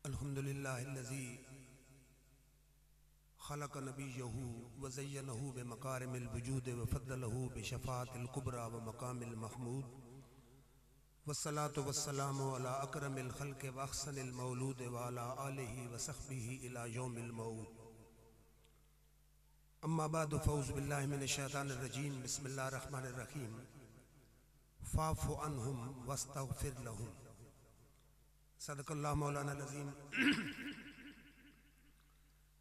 अल्हम्दुलिल्लाहिल्लज़ी खलक़ नबिय्यहु व ज़य्यनहु बिमकारिमिल वजूद व फ़द्दलहु बिशफ़ाअतिल कुबरा व मक़ामिल महमूद वस्सलातु वस्सलामु अला अकरमिल ख़ल्क़ि व अहसनिल मौलूद व अला आलिहि व सहबिहि इला यौमिल मौत। अम्मा बाद फ़ऊज़ु बिल्लाहि मिनश शैतानिर रजीम। बिस्मिल्लाहिर रहमानिर रहीम। फ़ाफ़ु अन्हुम वस्तग़फ़िर लहुम। सदक़ल्लाहु मौलाना अज़ीम।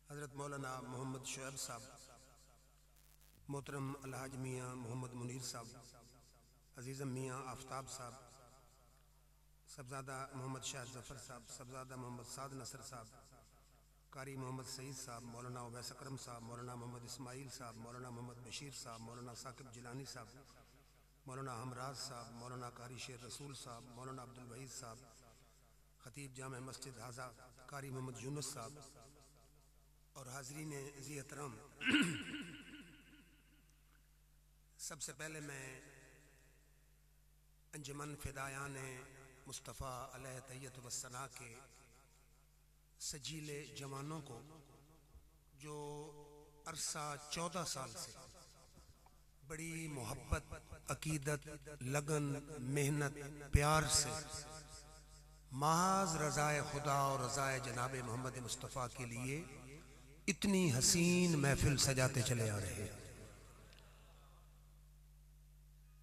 हज़रत मौलाना मोहम्मद शुएब साहब, मोहतरम अलहाज मियाँ मोहम्मद मुनीर साहब, अज़ीज़म मियाँ आफ्ताब साहब, सबज़ादा मोहम्मद शाह ज़फ़र साहब, सबज़ादा मोहम्मद साद नसर साहब, कारी मोहम्मद सईद साहब, मौलाना उवैस अकरम साहब, मौलाना मोहम्मद इस्माइल साहब, मौलाना मोहम्मद बशीर साहब, मौलाना साकिब जिलानी साहब, मौलाना हमराज साहब, मौलाना कारी शेर रसूल साहब, मौलाना अब्दुल वहीद साहब, खतीब जामे मस्जिद हाजा कारी मोहम्मद यूनुस साहब और हाज़रीन ज़ी एहतराम, सबसे पहले मैं अंजुमन फ़िदायान मुस्तफ़ा अलैहि तहियत व सना के सजीले जवानों को जो अरसा 14 साल से बड़ी मोहब्बत, अकीदत, लगन, मेहनत, प्यार से महज रज़ाए खुदा और रज़ाए जनाब मोहम्मद मुस्तफ़ा के लिए इतनी हसीन महफिल सजाते चले आ रहे हैं।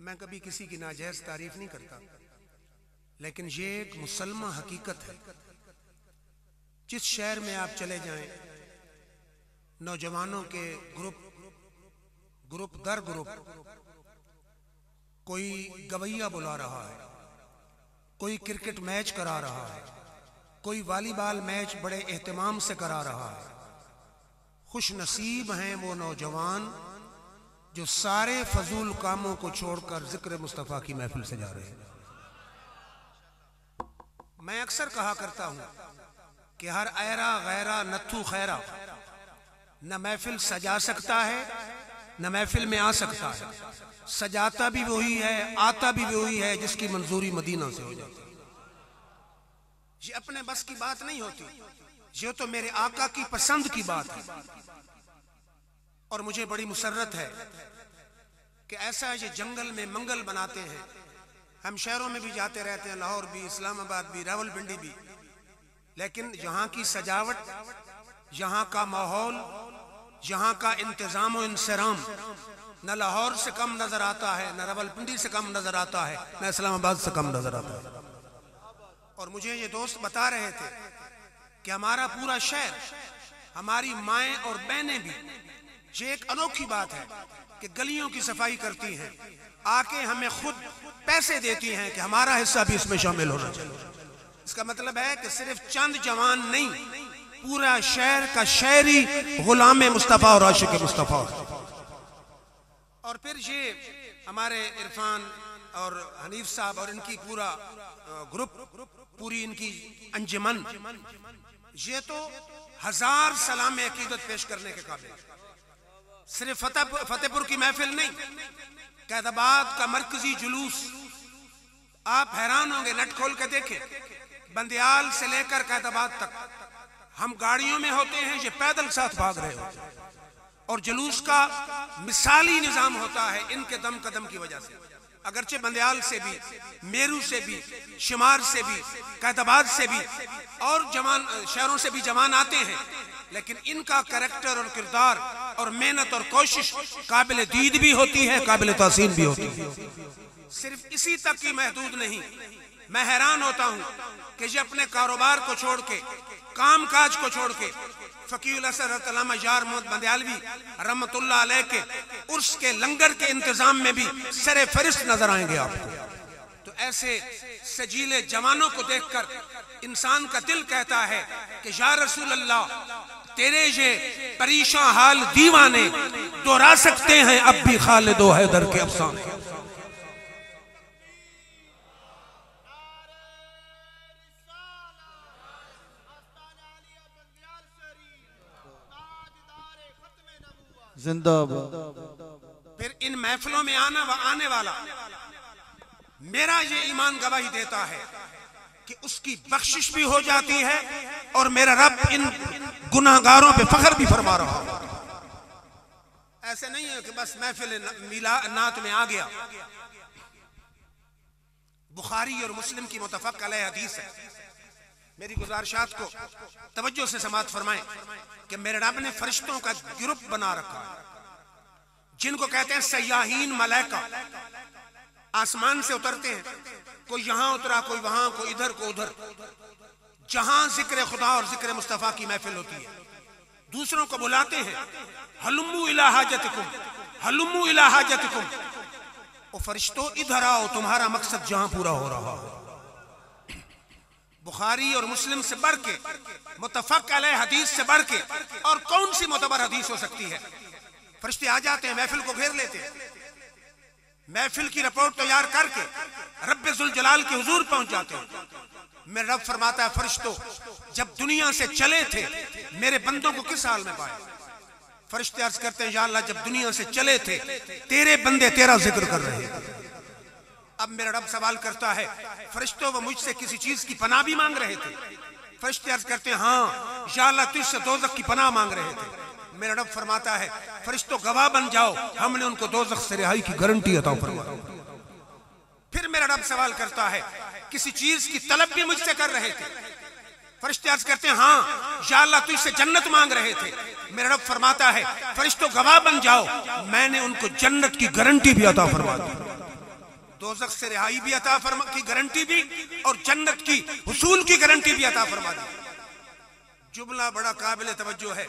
मैं कभी किसी की नाजायज़ तारीफ नहीं करता, लेकिन ये एक मुसलमान हकीकत है। जिस शहर में आप चले जाएं, नौजवानों के ग्रुप दर ग्रुप कोई गवैया बुला रहा है, कोई क्रिकेट मैच करा रहा है, कोई वॉलीबॉल मैच बड़े एहतमाम से करा रहा है। खुश नसीब हैं वो नौजवान जो सारे फजूल कामों को छोड़कर जिक्र मुस्तफ़ा की महफिल सजा रहे हैं। मैं अक्सर कहा करता हूं कि हर ऐरा गैरा नत्थू खैरा न महफिल सजा सकता है न महफिल में आ सकता है। सजाता भी वही है, आता भी वही है जिसकी मंजूरी मदीना से हो जाती है। ये अपने बस की बात नहीं होती, ये तो मेरे आका की पसंद की बात है। और मुझे बड़ी मुसर्रत है कि ऐसा ये जंगल में मंगल बनाते हैं। हम शहरों में भी जाते रहते हैं, लाहौर भी, इस्लामाबाद भी, रावलपिंडी भी, लेकिन यहाँ की सजावट, यहाँ का माहौल, यहाँ का इंतजाम और इंसराम न लाहौर से कम नजर आता है, न रावलपिंडी से कम नजर आता है, न इस्लामाबाद से कम नजर आता है। और मुझे ये दोस्त बता रहे थे कि हमारा पूरा शहर, हमारी माएँ और बहनें भी, ये एक अनोखी बात है कि गलियों की सफाई करती हैं, आके हमें खुद पैसे देती हैं कि हमारा हिस्सा भी इसमें शामिल होना चाहिए। इसका मतलब है कि सिर्फ चंद जवान नहीं, पूरा शहर का शहरी गुलाम मुस्तफ़ा और आशिक मुस्तफ़ा। और फिर ये हमारे इरफान और हनीफ साहब और इनकी पूरा ग्रुप, पूरी इनकी अंजुमन, ये तो हजार सलाम अकीदत पेश करने के काबिल। सिर्फ फतेहपुर की महफिल नहीं, कैदाबाद का मरकजी जुलूस, आप हैरान होंगे, नेट खोल के देखें, बंदियाल से लेकर कैदाबाद तक हम गाड़ियों में होते हैं, ये पैदल साथ भाग रहे होते हैं। और जुलूस का मिसाली निजाम होता है इनके दम कदम की वजह से। अगरचे बंदियाल से भी, मेरू से भी, शुमार से भी, कैदाबाद से भी और जवान शहरों से भी जवान आते हैं, लेकिन इनका करैक्टर और किरदार और मेहनत और कोशिश काबिल दीद भी होती है, काबिल तासीन भी होती है। सिर्फ इसी तक की महदूद नहीं, मैं हैरान होता हूं कि ये अपने कारोबार को छोड़ के, काम काज को छोड़ के, फकीउल असर अल्लामा यार मोहम्मद बंदियालवी रहमतुल्लाह अलैह के उर्स के लंगर के इंतजाम में भी सरे फरिश्त नजर आएंगे आपको। तो ऐसे सजीले जवानों को देखकर इंसान का दिल कहता है कि या रसूल अल्लाह, तेरे ये परेशान हाल दीवाने दोहरा सकते हैं अब भी खालिद व हैदर के अफसाने। जिंदाबाद। फिर इन महफिलों में आने वाला मेरा ये ईमान गवाही देता है कि उसकी बख्शिश भी हो जाती है और मेरा रब इन गुनाहगारों पे फख्र भी फरमा रहा है। ऐसे नहीं है कि बस महफिल नात में आ गया। बुखारी और मुस्लिम की मुतफ़क़ अलैह हदीस है। मेरी गुजारिशात को तवज्जो से समाअत फरमाएं कि मेरे रब ने फरिश्तों का ग्रुप बना रखा है जिनको कहते हैं सयाहीन मलाइका। आसमान से उतरते हैं, कोई यहां उतरा, कोई वहां, कोई इधर, कोई उधर। जहां जिक्र खुदा और जिक्र मुस्तफा की महफिल होती है, दूसरों को बुलाते हैं, हलुम्मू इला हाजतिकुम, हलुम्मू इला हाजतिकुम। ओ फरिश्तों इधर आओ, तुम्हारा मकसद जहां पूरा हो रहा हो। बुखारी और मुस्लिम से बढ़ के, मुतफ़क़ अलैह हदीस से बढ़ के और कौन सी मोतबर हदीस हो सकती है। फरिश्ते आ जाते हैं, महफिल को घेर लेते हैं, महफिल की रिपोर्ट तैयार करके रब्बे जुल जलाल के हुजूर पहुंच जाते हैं। मेरा रब फरमाता है, फरिश्तों जब दुनिया से चले थे मेरे बंदों को किस हाल में पाए। फरिश्ते अर्ज करते हैं, या अल्लाह जब दुनिया से चले थे तेरे बंदे तेरा जिक्र कर रहे हैं। अब मेरा रब सवाल करता है, फरिश्तों वो मुझसे किसी चीज की पनाह भी मांग रहे थे। फरिश्ते अर्ज करते हैं, हाँ या अल्लाह तुझसे दोज़ख की पनाह मांग रहे थे। मेरा रब फरमाता है, फरिश्तों गवाह बन जाओ, हमने उनको दोज़ख से रिहाई की गारंटी अता फरमा। फिर मेरा रब सवाल करता है, किसी चीज की तलब भी मुझसे कर रहे थे। फरिश्ते अर्ज करते हैं, हाँ या अल्लाह तुझसे जन्नत मांग रहे थे। मेरा रब फरमाता है, फरिश्तों गवाह बन जाओ, मैंने उनको जन्नत की गारंटी भी अता फरमा दी, दोज़ख से रिहाई भी अता फरमा की गारंटी भी और जन्नत की हुसूल की गारंटी भी अता फरमा दी। जुमला बड़ा काबिल तवज्जो है।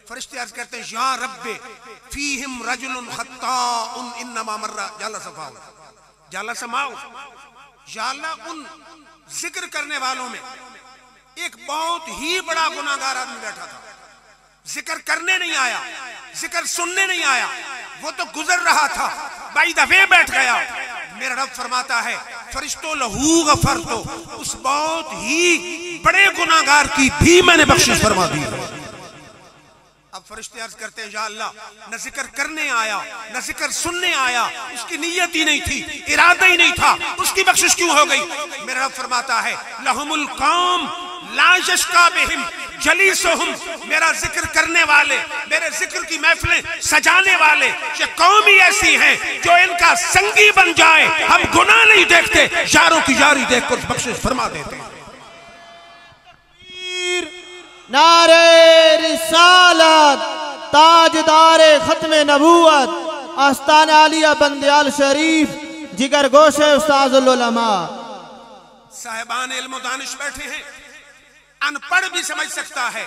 फरिश्ते अर्ज करते हैं, या रब्बे फीहिम रजुलुन खत्ताउन इन्नमा मर्रा जाला सफाउ जाला समाउ। या अल्लाह उन जिक्र करने वालों में एक बहुत ही बड़ा गुनाहगार आदमी बैठा था, जिक्र करने नहीं आया, जिक्र सुनने नहीं आया, वो तो गुजर रहा था, बाई द वे बैठ गया। मेरा रब फरमाता है, फरिश्तों लहू गफर, तो उस बहुत ही बड़े गुनाहगार की भी मैंने बख्शिश फरमा दी है। अब फरिश्ते अर्ज करते हैं, या अल्लाह न जिक्र करने आया न जिक्र सुनने आया, उसकी नीयत ही नहीं थी, इरादा ही नहीं था, उसकी बख्शिश क्यों हो गई। मेरा रब फरमाता है, लहुमुल कौम ला यशका बिहिम जलीसुहुम। मेरा जिक्र करने वाले, मेरे जिक्र की महफिलें सजाने वाले ये कौम ही ऐसी हैं जो इनका संगी बन जाए हम गुनाह नहीं देखते, यारों की यारी देखकर बख्शिश फरमा देते हैं। नारे रिसालत, ताजदारे खत्मे नबूवत, आस्तान आलिया बंदयाल शरीफ, जिगर गोशे उस्ताजुल उलमा। साहिबान इल्म व दानिश बैठे हैं। अनपढ़ भी समझ सकता है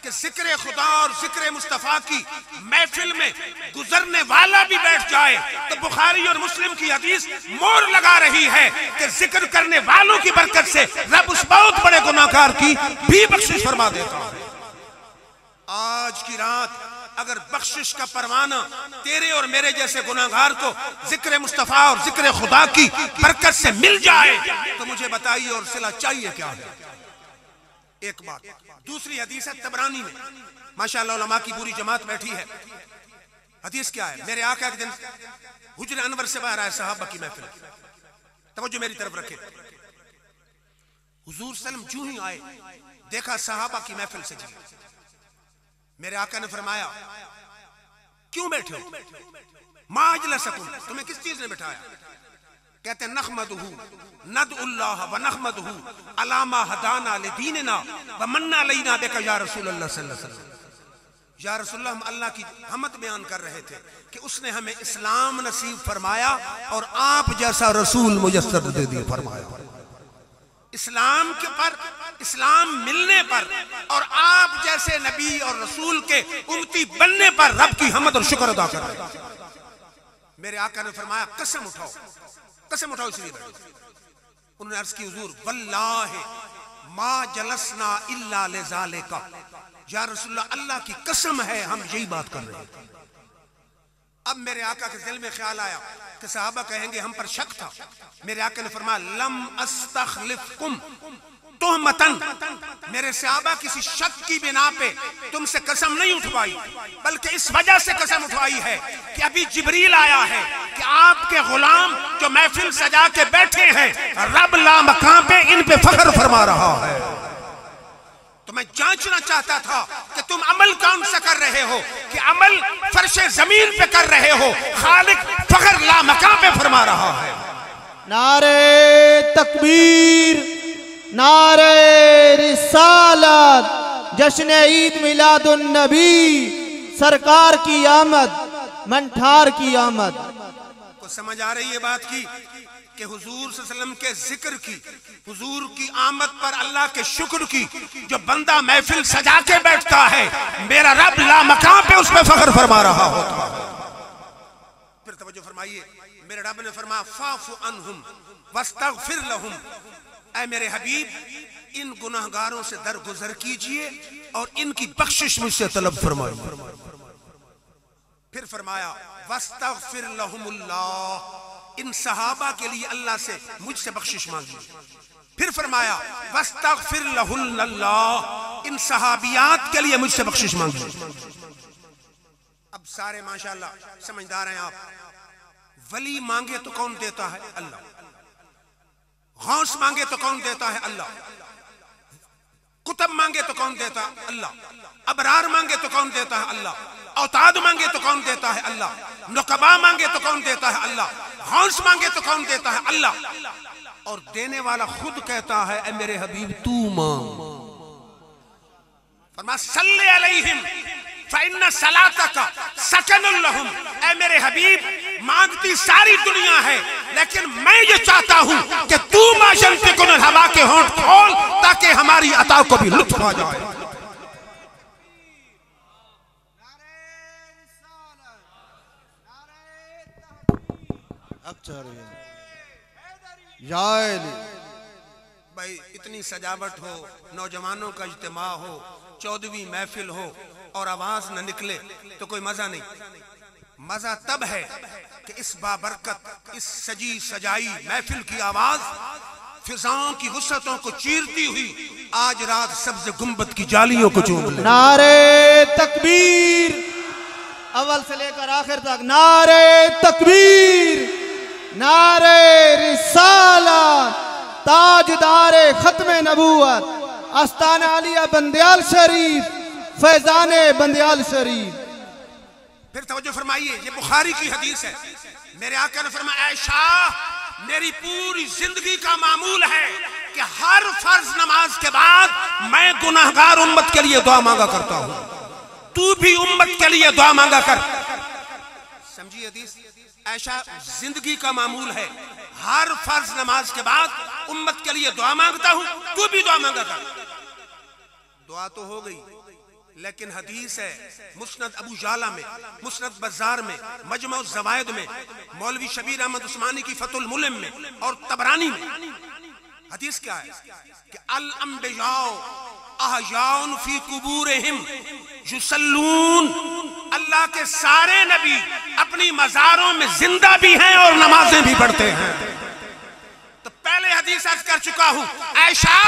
कि जिक्र खुदा और जिक्र मुस्तफा की महफिल में गुजरने वाला भी बैठ जाए तो बुखारी और मुस्लिम की हदीस मोर लगा रही है कि जिक्र करने वालों की बरकत से रब उस बहुत बड़े गुनाहगार की भी बख्शिश फरमा देता है। आज की रात अगर बख्शिश का परवाना तेरे और मेरे जैसे गुनाहगार को जिक्र मुस्तफा और जिक्र खुदा की बरकत से मिल जाए तो मुझे बताइए और सिला चाहिए क्या है। एक बात। दूसरी हदीस है तबरानी में, माशाअल्लाह उलमा की पूरी जमात बैठी है। हदीस क्या है? मेरे आका के दिन हुजरे अनवर से बाहर आए सहाबा की महफिल, तवज्जो मेरी तरफ रखे। हुजूर सल्लम जो ही आए देखा सहाबा की महफिल सजी। मेरे आका ने फरमाया, क्यों बैठे हो? मा अजलसकुम, तुम्हें किस चीज ने बिठाया? कहते नहमदुहु नदउल्लाह व नहमदुहु अला मा हदाना लिदीनिना व मन्ना अलैना बिका या रसूलुल्लाह सल्लल्लाहु अलैहि वसल्लम। या रसूलुल्लाह, हम अल्लाह की हमद बयान कर रहे थे कि उसने हमें इस्लाम नसीब फरमाया और आप जैसा रसूल मुयस्सर दे दिया फरमाया। इस्लाम के पर, इस्लाम मिलने पर और आप जैसे नबी और रसूल के उम्मती बनने पर रब की हमद और शुक्र अदा कर रहे हैं। मेरे आका ने फरमाया, कसम उठाओ, कसम उठाओ। इसलिए उन्होंने अर्ज की, हुजूर वल्लाहि मा जलसना इल्ला लिज़ालिका। या रसूलुल्लाह, अल्लाह की कसम है हम यही बात कर रहे हैं। अब मेरे आका के दिल में ख्याल आया कि सहाबा कहेंगे हम पर शक था। मेरे आका ने फरमाया, लम अस्तखलिफकुम, तुहमतन, मेरे सहाबा किसी शक की बिना पे तुमसे कसम नहीं उठवाई, बल्कि इस वजह से कसम उठवाई है कि अभी जिब्रील आया है कि आपके गुलाम जो महफिल सजा के बैठे हैं, रब लामकां पे इन पे फख्र फरमा रहा है। तो मैं जांचना चाहता था कि तुम अमल कौन सा कर रहे हो, कि अमल फर्शे जमीन पे कर रहे हो, खालिक फख्र लामकां पे फरमा रहा है। नारे तकबीर, नारे रिसालत, जश्न ईद मिलादुन नबी, सरकार की आमद, मंठार की आमद। को समझ आ रही है बात की कि हुजूर सल्लल्लाहु अलैहि वसल्लम के जिक्र की, हुजूर की आमद पर अल्लाह के शुक्र की जो बंदा महफिल सजा के बैठता है, मेरा रब लामकां पे उस पे फख्र फरमा रहा होता है। फिर तवज्जो फरमाइए, मेरे रब ने फरमाया फाफु अनहुम वस्तगफिर लहुम, ऐ मेरे हबीब इन गुनाहगारों से दरगुजर कीजिए और इनकी बख्शिश मुझसे तलब फरमाइए। फिर फरमाया वस्तगफिर लहुमुल्लाह, इन सहाबा के लिए अल्लाह से मुझसे बख्शिश मांगिए। फिर फरमाया वस्तगफिर लहुल्लाह, इन सहाबियात के लिए मुझसे बख्शिश मांगिए। अब सारे माशाल्लाह समझदार हैं आप। वली मांगे तो कौन देता है? अल्लाह। गौस मांगे तो कौन देता है? अल्लाह। कुतब मांगे तो कौन देता है? अल्लाह। अबरार मांगे तो कौन देता है? अल्लाह। औताद मांगे तो कौन देता है? अल्लाह। नुकबा मांगे तो कौन देता है? अल्लाह। गौस मांगे तो कौन देता है? अल्लाह। और देने वाला खुद कहता है ऐ मेरे हबीब तू मांग। फरमाया सल्ले अलैहिम फ़इन्न सलातका सकनुल लहुम, ऐ मेरे हबीब मांगती सारी दुनिया है, लेकिन मैं ये चाहता हूं कि तू माशंतिकुल हवा के होंठ खोल ताकि हमारी अता को भी लुत्फ आ जाए। भाई इतनी सजावट हो, नौजवानों का इज्तिमा हो, 14वीं महफिल हो और आवाज न निकले तो कोई मजा नहीं। मजा तब है कि इस बाबरकत, इस सजी सजाई महफिल की आवाज फिजाओं की वुसअतों को चीरती हुई आज रात सब्ज़ गुंबद की जालियों को चूम ले। नारे तकबीर, अव्वल से लेकर आखिर तक नारे तकबीर, नारे रिसालत, ताजदारे खत्मे नबूवत, आस्ताना आलिया बंदियाल शरीफ, फैजाने बंदियाल शरीफ। फिर तवज्जो फरमाइए, ये बुखारी की हदीस है। मेरे आका ने फरमाया ऐशा मेरी पूरी जिंदगी का मामूल है कि हर फर्ज नमाज के बाद मैं गुनाहगार उम्मत के लिए दुआ मांगा करता हूं, तू भी उम्मत के लिए दुआ मांगा कर। समझिए हदीस, ऐशा जिंदगी का मामूल है, हर फर्ज नमाज के बाद उम्मत के लिए दुआ मांगता हूं, तू भी दुआ मांगा कर। दुआ तो हो गई, लेकिन हदीस है मुस्नद अबू जाला में, मुस्नद बज़ार में, मजमउ ज़वाइद में, मौलवी शबीर अहमद उस्मानी की फतुल मुलिम में और तबरानी में। हदीस क्या है कि अल अंबियाउ अहयाउन फी कुबूरिहिम युसल्लून, अल्लाह के सारे नबी अपनी मज़ारों में जिंदा भी हैं और नमाजें भी पढ़ते हैं। तो पहले हदीस अर्ज कर चुका हूं, ऐशा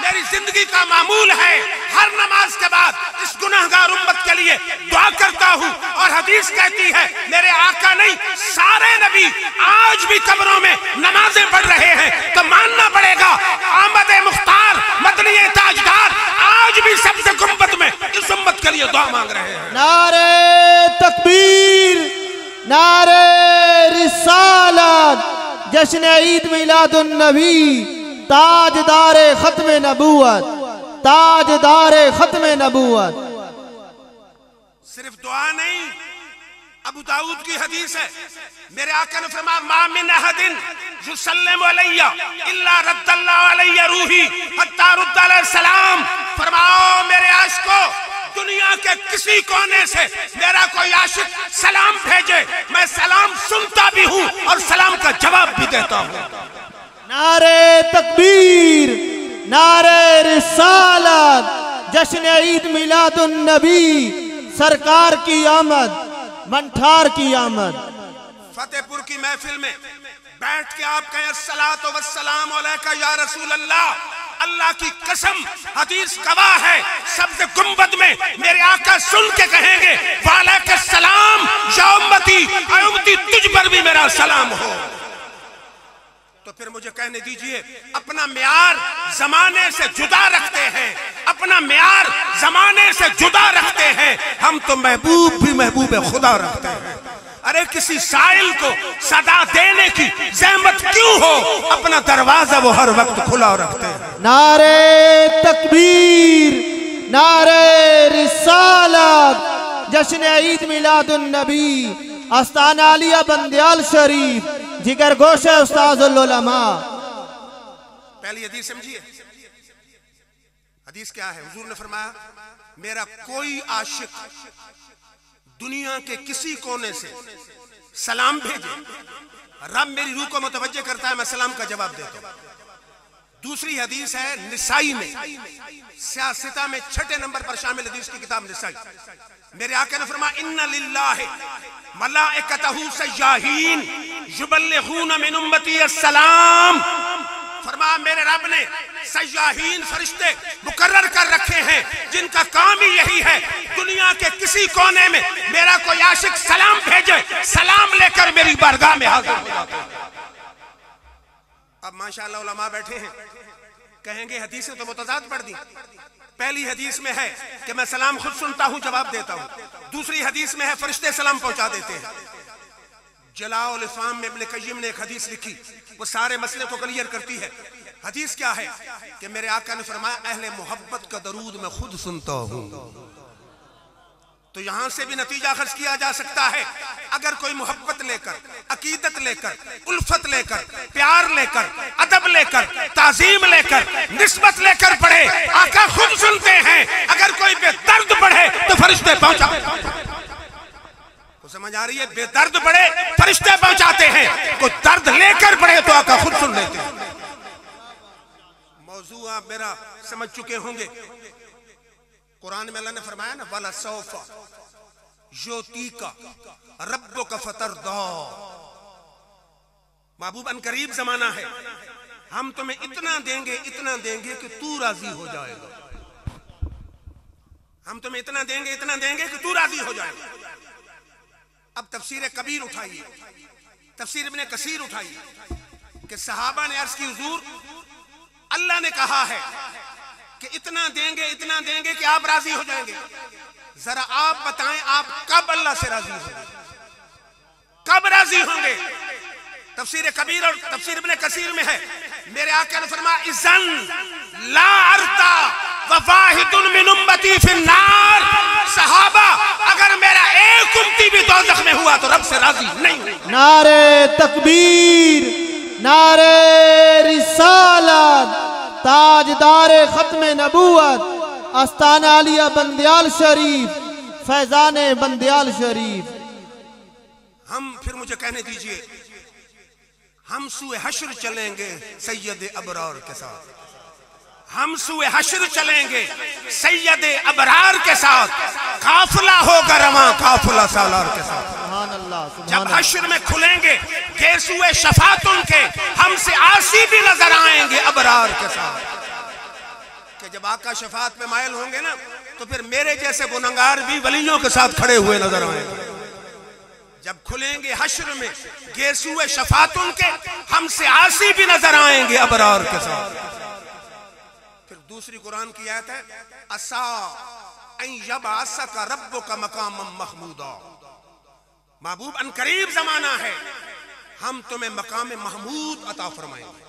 मेरी जिंदगी का मामूल है, हर नमाज के बाद इस गुनाहगार उम्मत के लिए दुआ करता हूं। और हदीस कहती है मेरे आका नहीं सारे नबी आज भी कब्रों में नमाजें पढ़ रहे हैं, तो मानना पड़ेगा आमद मुख्तार मदनी ताजदार आज भी सबसे गुंबद में इस उम्मत के लिए दुआ मांग रहे हैं। नारे तकबीर, नारे रिसालत, जश्न ईद मिलादुन नबी, ताजदारे खत्मे नबूवत, ताजदारे खत्मे नबूवत। सिर्फ दुआ नहीं, अबू दाऊद की हदीस है, मेरे आका ने फरमाया मा मिन अहदिन युसल्लिमु अलैया इल्ला रद्दल्लाहु अलैया रूही हत्ता रुद्दा अलैहि सलाम। फरमाओ मेरे आशिकों, दुनिया के किसी कोने से मेरा कोई आशिक सलाम भेजे, मैं सलाम सुनता भी हूं और सलाम का जवाब भी देता हूं। नारे तकबीर, नारे रिसालत, जश्न ईद मिलादुन नबी, सरकार की आमद, मंठार की आमद। फतेहपुर की महफिल में बैठ के आप कहें अस्सलातु वस्सलाम अलैका या रसूल अल्लाह, अल्लाह की कसम, हदीस गवाह है, सब्ज़ गुंबद में मेरे आका सुन के कहेंगे वालेकुम सलाम या उम्मती, उम्मती तुझ पर भी मेरा सलाम हो। तो फिर मुझे कहने दीजिए, अपना म्यार जमाने से जुदा रखते हैं, अपना म्यार जमाने से जुदा रखते हैं। हम तो महबूब भी महबूब खुदा रखते हैं। अरे किसी साइल को सदा देने की ज़हमत क्यों हो, अपना दरवाजा वो हर वक्त खुला रखते हैं। नारे तकबीर, नारे रिसालत, जश्न ईद मिलादुन नबी, आस्ताना आलिया बंदियाल शरीफ, जिगर गोशे उस्ताजुल उलमा। पहली हदीस समझिए, हदीस क्या है? हुजूर ने फरमाया, मेरा कोई आशिक दुनिया के किसी कोने से सलाम भेजे, रब मेरी रूह को मुतवज्जे करता है, मैं सलाम का जवाब देता हूं। दूसरी हदीस है निसाई में, सियासता में 6 नंबर पर शामिल हदीस की किताब निसाई। मेरे आका ने फरमाया, इन्ना लिल्लाहि मलाइकतहु सय्याहीन युबल्लिगूना मिन उम्मती अस्सलाम। फरमाया मेरे रब ने सय्याहीन फरिश्ते मुकर्रर कर रखे हैं, जिनका काम ही यही है, दुनिया के किसी कोने में मेरा कोई आशिक सलाम भेजे, सलाम लेकर मेरी बारगाह में हाजिर हो जाते हैं। अब माशाअल्लाह उलमा बैठे हैं, कहेंगे हदीसें तो मुतज़ाद पढ़ दी। पहली हदीस में है कि मैं सलाम खुद सुनता हूं, जवाब देता हूं। दूसरी हदीस में है फरिश्ते सलाम पहुंचा देते हैं। जलाउल इफ़ाम में इब्न क़य्यिम ने एक हदीस लिखी, वो सारे मसले को क्लियर करती है। हदीस क्या है कि मेरे आका ने फरमाया, अहले मोहब्बत का दरूद मैं खुद सुनता हूं। तो यहां से भी नतीजा खर्च किया जा सकता है, अगर कोई मोहब्बत लेकर, अकीदत लेकर, उल्फत लेकर, प्यार लेकर, अदब लेकर, ताजीम लेकर, निस्बत लेकर पढ़े, आका खुद सुनते हैं। अगर कोई बेदर्द पढ़े तो फरिश्ते पहुंचा, समझ आ रही है? बेदर्द पढ़े फरिश्ते पहुंचाते हैं, कोई दर्द लेकर पढ़े तो आका खुद सुन लेते हैं। मौजू आप मेरा समझ चुके होंगे। कुरान में अल्लाह ने फरमाया ना, वाला सौफा योतीका रब्बुका फतरदा। महबूब अनकरीब जमाना है, हम तुम्हें इतना देंगे कि तू राजी हो जाएगा। हम तुम्हें इतना देंगे कि तू राजी हो जाएगा। अब तफसीर कबीर उठाइए, तफसीर इब्ने कसीर उठाइए कि सहाबा ने अर्ज की, हुजूर अल्लाह ने कहा है कि इतना देंगे कि आप राजी हो जाएंगे। जरा आप बताएं, आप कब अल्लाह से राजी होंगे, कब राजी होंगे? तफसीर कबीर और तफसीर इब्ने कसीर में है, मेरे आका ने फरमाया, इज़न ला अर्ता व वाहिदुन मिन उम्मती फिन्नार। सहाबा, अगर मेरा एक उम्मती भी दोज़ख में हुआ तो रब से राजी नहीं हुआ। नारे तकबीर, नारे रिसालत, ताजदार खत्म नबूवत, आस्ताना आलिया बंदियाल शरीफ, फैजान बंदियाल शरीफ। हम फिर मुझे कहने दीजिए, हम सूए हश्र चलेंगे सैयद अबरार के साथ, हम सूए हश्र चलेंगे सैयद अबरार के साथ, काफिला होगा रवां काफिला सालार के साथ। जब हश्र में खुलेंगे गेसुए शफात उनके, हमसे आसी भी नजर आएंगे अबरार के साथ। कि जब आका शफात पे मायल होंगे ना, तो फिर मेरे जैसे गुनहगार भी वलियों के साथ खड़े हुए नजर आएंगे। जब खुलेंगे हश्र में गेसुए शफात उनके, हमसे आसी भी नजर आएंगे अबरार के साथ। फिर दूसरी कुरान की आयत है, असा अन यबअसका रब्बुका मकामम महमूदा। महबूब अनकरीब जमाना है, हम तुम्हें मकाम महमूद अता फरमाएंगे।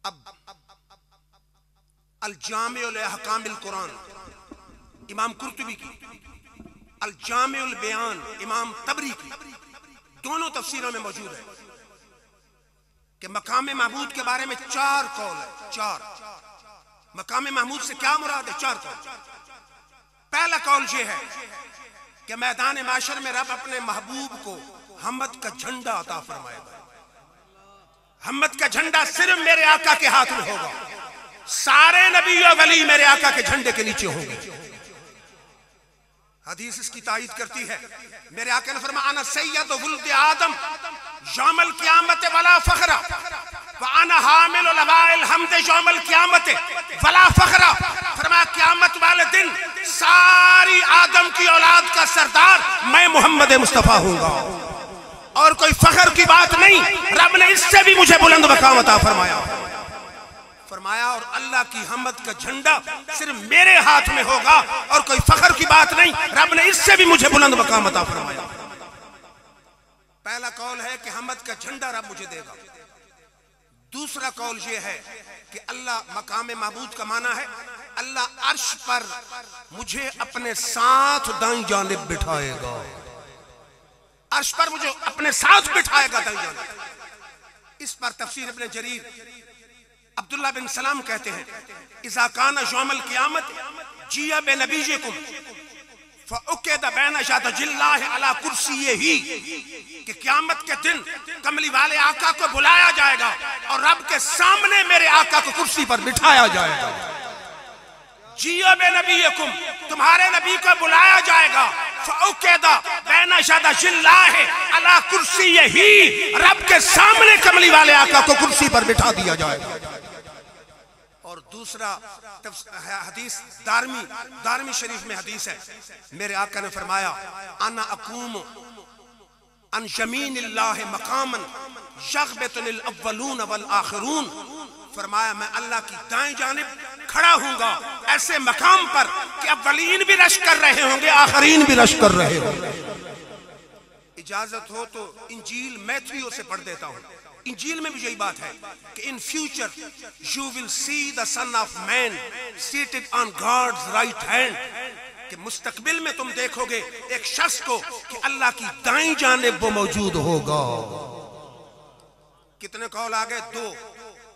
अब अल जामिउल अहकामिल कुरान इमाम कुर्तुबी की, अल जामिउल बयान इमाम तबरी की, दोनों तफसीरों में मौजूद है कि मकाम महमूद के बारे में 4 कौल है। 4 मकाम महमूद से क्या मुराद है? 4 कौल। पहला कौल ये है कि मैदान माशर में रब अपने महबूब को हमद का झंडा अता फरमाएगा। हमद का झंडा सिर्फ मेरे आका के हाथ में होगा, सारे नबी और वली मेरे आका के झंडे के नीचे होंगे। हदीस इसकी तायीद करती है, मेरे आका ने फरमाया, अना सय्यद वुल्द आदम यौमल क़ियामत वला फखरा वाना हामिल लवाइल हमद यौमल क़यामत वला फखरा, फरमाया क़यामत वाले दिन सारी आदम की औलाद का सरदार मैं मोहम्मद मुस्तफा हूंगा और कोई फखर की बात नहीं। रब ने इससे भी मुझे बुलंद मकाम अता फरमाया और अल्लाह की हमद का झंडा सिर्फ मेरे हाथ में होगा और कोई फखर की बात नहीं। रब ने इससे भी मुझे बुलंद मकाम अता फरमाया। पहला कौल है कि हमद का झंडा रब मुझे देगा। दूसरा कौल ये है कि अल्लाह मकाम महमूद का माना है अल्लाह अर्श पर मुझे अपने साथ दाईं जानिब बिठाएगा, अर्श पर मुझे अपने साथ बिठाएगा दाईं जानिब। इस पर तफसीर इब्न जरीर अब्दुल्लाह बिन सलाम कहते हैं इज़ा काना यौमल क़यामत जिया बिनबीजिकुम फउक़िद बैन यदजिल्लाहि अला कुर्सिय्यिही, कि क़यामत के दिन कमली वाले आका को बुलाया जाएगा और रब के सामने मेरे आका को कुर्सी पर बिठाया जाएगा। जिया बिनबीजिकुम, तुम्हारे नबी को बुलाया जाएगा, फउक़िद बैन यदजिल्लाहि अला कुर्सिय्यिही, रब के सामने कमली वाले आका को कुर्सी पर बिठा दिया जाएगा। और दूसरा हदीस दारमी शरीफ में हदीस है, मेरे आका ने फरमाया अना अकूम अन यमीनिल्लाहि मकामन यग़बतुल अव्वलून वल आखिरून, फरमाया मैं अल्लाह की दाएं जानिब खड़ा हूंगा ऐसे मकाम पर कि अव्वलीन भी रश कर रहे होंगे आखिरीन भी रश कर रहे होंगे। इजाजत हो तो इंजील मैथ्यू से पढ़ देता हूं। इंजील में भी यही बात है कि in future you will see the son of man seated on God's right hand, कि मुस्तकबिल में तुम देखोगे एक शख्स को कि अल्लाह की दाईं जानिब वो मौजूद होगा। कितने कौल आ गए? दो।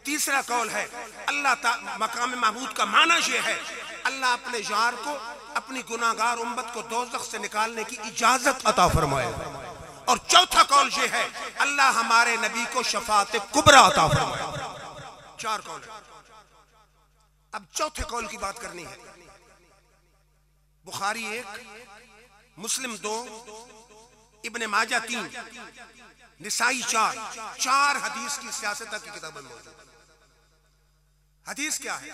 तीसरा कौल है अल्लाह मकाम महमूद का माना यह है अल्लाह अपने यार को अपनी गुनाहगार उम्मत को दोज़ख से निकालने की इजाजत अता फरमाए। और चौथा कौल ये है अल्लाह हमारे नबी को शफाअत कुबरा अता फरमाए। चार कौल है। अब चौथे कौल की बात करनी है। बुखारी 1, मुस्लिम 2, इब्ने माजा 3, निसाई 4 हदीस की सियासत की किताबें मौजूद। हदीस क्या है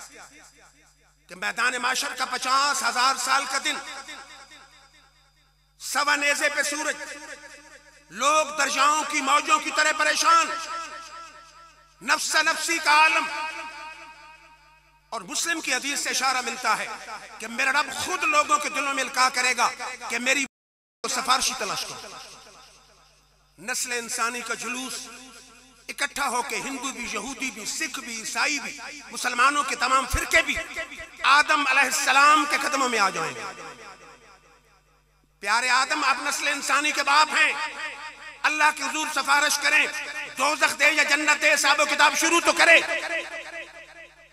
कि मैदान माशर का 50,000 साल का दिन, सवा नेज़े पे सूरज, लोग दरियाओं की मौजों की तरह परेशान, नफ्स नफ्सी का आलम। और मुस्लिम की हदीस से इशारा मिलता है कि मेरा रब खुद लोगों के दिलों में इल्का करेगा कि मेरी सिफारिशी तलाश करो। नस्ल इंसानी का जुलूस इकट्ठा होकर हिंदू भी, यहूदी भी, सिख भी, ईसाई भी, मुसलमानों के तमाम फिरके भी आदम अलैहिस्सलाम के कदमों में आ जाएंगे। प्यारे आदम आप नस्ल इंसानी के बाप हैं, अल्लाह के हुजूर सिफारिश करें, दोज़ख दे या जन्नत दे, हिसाब किताब शुरू तो करे।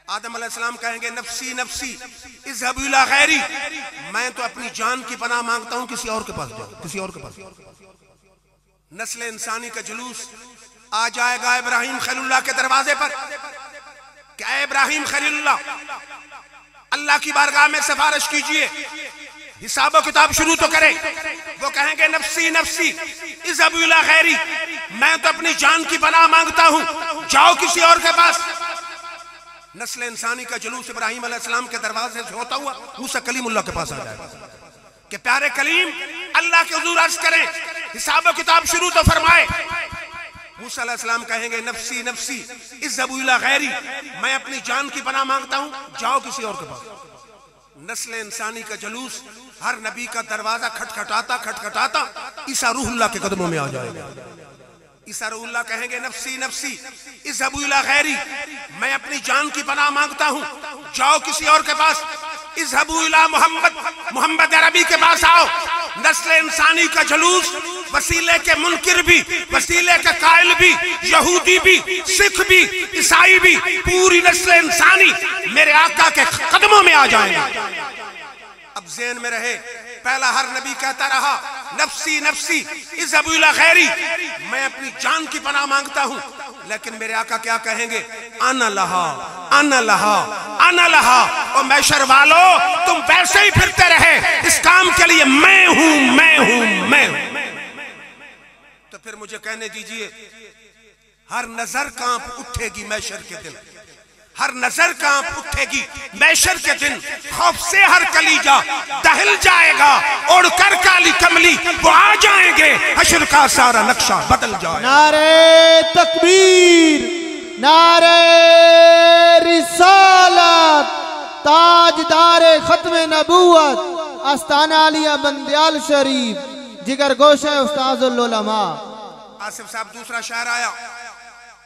आदम अलैहिस्सलाम कहेंगे नफ्सी नफ्सी इज़हबू इला गैरी, मैं तो अपनी जान की पनाह मांगता हूं, किसी और के पास जाओ, किसी और के पास। नस्ल इंसानी का जुलूस आ जाएगा इब्राहिम खलीलुल्लाह के दरवाजे पर। क्या इब्राहिम खलीलुल्लाह, अल्लाह की बारगाह में सिफारिश कीजिए, हिसाब किताब शुरू तो करे। वो कहेंगे नफ्सी नफ्सी इज़हबू इला गैरी, मैं तो अपनी जान की पनाह मांगता हूं, जाओ किसी और के पास। नस्ल इंसानी का जुलूस इब्राहिम अलैहिस्सलाम के दरवाजे से होता हुआ मूसा कलीमुल्लाह के पास आ जाएगा कि प्यारे कलीम अल्लाह के हुजूर अर्ज करें, हिसाब किताब शुरू तो फरमाए। मूसा अलैहिस्सलाम कहेंगे नफ्सी नफ्सी इज़हबू इला गैरी, मैं अपनी जान की पनाह मांगता हूं, जाओ किसी और के पास। नस्ल इंसानी का जुलूस हर नबी का दरवाजा खटखटाता खटखटाता ईसा रूहुल्लाह के कदमों में आ जाएगा। ईसा रूहुल्लाह कहेंगे नफ्सी नफ्सी इज़हबू इला गैरी, मैं अपनी जान की पनाह मांगता हूं, जाओ किसी और के पास। इज़हबू इला मोहम्मद, मोहम्मद अरबी के पास आओ। नस्ल इंसानी का जुलूस वसीले के मुनकिर भी, वसीले के कायल भी, यहूदी भी, सिख भी, ईसाई भी, पूरी नस्ल इंसानी मेरे आका के कदमों में आ जाएंगे। अब ज़हन में रहे, पहला हर नबी कहता रहा नफ्सी नफ्सी इज़हबू इला गैरी, मैं अपनी जान की पनाह मांगता हूं, लेकिन मेरे आका क्या कहेंगे? आना लहा आना लहा आना लहा। और मैशर वालों, तुम वैसे ही फिरते रहे, इस काम के लिए मैं हूं मैं हूं मैं हूं। तो फिर मुझे कहने दीजिए हर नजर कांप उठेगी मैशर के दिन, हर नजर कांप उठेगी मैशर के दिन। खौफ से हर कलीजा दहल जाएगा, उड़कर काली कमली वो आ जाएंगे, हश्र का सारा नक्शा बदल जाएगा। नारे तकबीर, नारे रिसालत, ताजदारे खत्म नबूवत, आस्ताना आलिया बंदियाल शरीफ, जिगर गोशे उस्ताजुल उलमा। आसिफ साहब दूसरा शायर आया,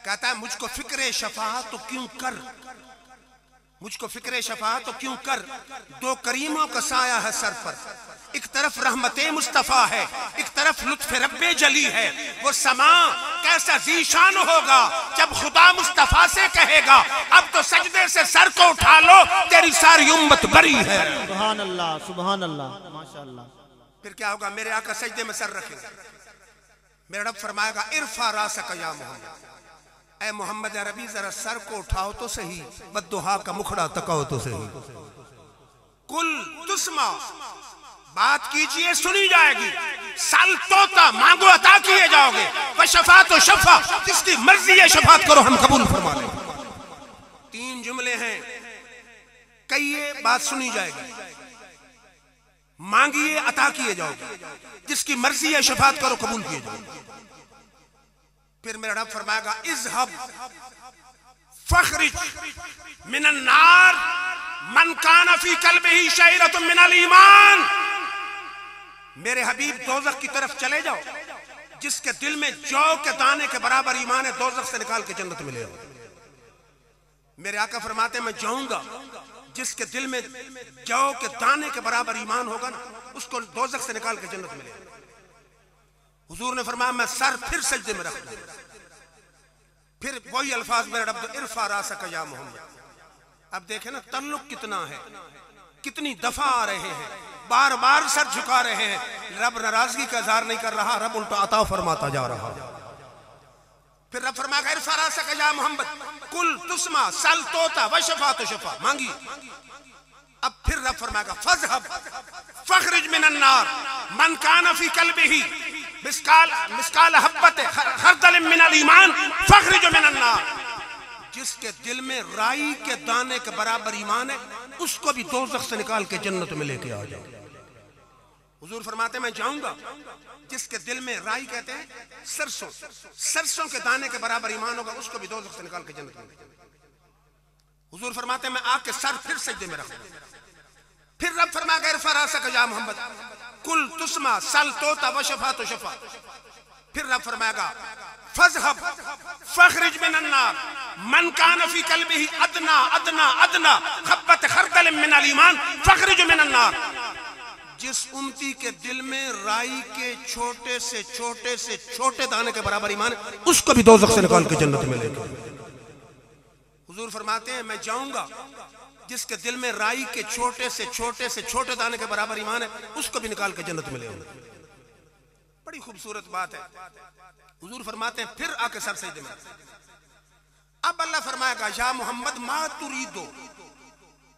कहता है मुझको फिक्रे शफाअत तो क्यों कर, मुझको फिक्रे शफाअत तो क्यों कर, दो करीमों का साया है सर पर। एक तरफ रहमते मुस्तफा है, एक तरफ लुत्फ रब्बे जली है। वो समा कैसा जीशान होगा जब खुदा मुस्तफा से कहेगा अब तो सजदे से सर को उठा लो, तेरी सारी उम्मत बरी है। सुभान अल्लाह, सुभान अल्लाह, माशाअल्लाह। फिर क्या होगा? मेरे आका सजदे में सर रखेगा, मेरा रब फरमाएगा इरफा रासक या मोहम्मद, ऐ मोहम्मद अरबी जरा सर को उठाओ तो सही, बद्दुहा का मुखड़ा तकाओ तो सही। कुल तुस्मा, बात कीजिए सुनी जाएगी, सल तोता मांगो अता किए जाओगे, व शफा तो शफा, जिसकी मर्जी है शफात करो हम कबूल फरमा लें। तीन जुमले हैं, कहिए बात सुनी जाएगी, मांगिए अता किए जाओगे, जिसकी मर्जी है शफात करो कबूल किए जाओगे। फिर मेरा रब फरमाएगा इज़हब फखरिज मिनन नार मन काना फी कल्बिही शईरतुम मिनल ईमान। मेरे हबीब दोज़ख की तरफ चले जाओ, जिसके दिल में जौ के दाने के बराबर ईमान है, दोज़ख से निकाल के जन्नत मिलेगा। मेरे आका फरमाते मैं जाऊंगा, जिसके दिल में जौ के दाने के बराबर ईमान होगा ना, उसको दोज़ख से निकाल के जन्नत मिलेगा। हुजूर ने फरमाया मैं सर फिर सजदे में रख दूंगा। फिर वही अल्फाज मेरे रब इरफा रासक या मोहम्मद। अब देखे ना तल्लुक कितना है, कितनी दफा आ रहे हैं, बार बार सर झुका रहे हैं। रब नाराजगी का इजहार नहीं कर रहा, रब उल्टा अता फरमाता जा रहा। फिर रब फरमाएगा इरफा रासक या मोहम्मद, कुल तुस्मा सल तोता व शफा तो शफा, मांगी। अब फिर रब फरमाएगा फज़हब फखरिज मिनन नार मन काना फी कल्बिही मिस्काल हब्बत खरदल मिनल ईमान फखरिज मिनन नार। जिसके दिल में राई के दाने के बराबर ईमान है, उसको भी दोज़ख से निकाल के जन्नत में लेके आ जाओ। हुजूर फरमाते मैं जाऊंगा, जिसके दिल में राई कहते हैं सरसों, सरसों के दाने के बराबर ईमान होगा, उसको भी दोज़ख से निकाल के जन्नत में। हुजूर फरमाते मैं आके सर फिर सजदे में रखूंगा। फिर रब फरमाएगा इरफा रासक या मोहम्मद, कुल तुस्मा सल तोता व शफा तो शफा। फिर रब फरमाएगा फज़हब फखरिज मिनन नार मन कान फी कल्बिही अदना अदना अदना खब्बत खरदल मिनल ईमान फखरिज मिनन नार। जिस उम्मती के दिल में राई के छोटे से छोटे दाने के बराबर ईमान है, उसको भी दोज़ख से निकाल के जन्नत में लेगा। हुजूर फरमाते हैं मैं जाऊंगा, जिसके दिल में राई के छोटे से छोटे दाने के बराबर ईमान है, उसको भी निकाल के जन्नत में ले आऊंगा। बड़ी खूबसूरत बात है। हुजूर फरमाते हैं फिर आके सर सजदे में। अब अल्लाह फरमाएगा या मोहम्मद मा तुरीदो,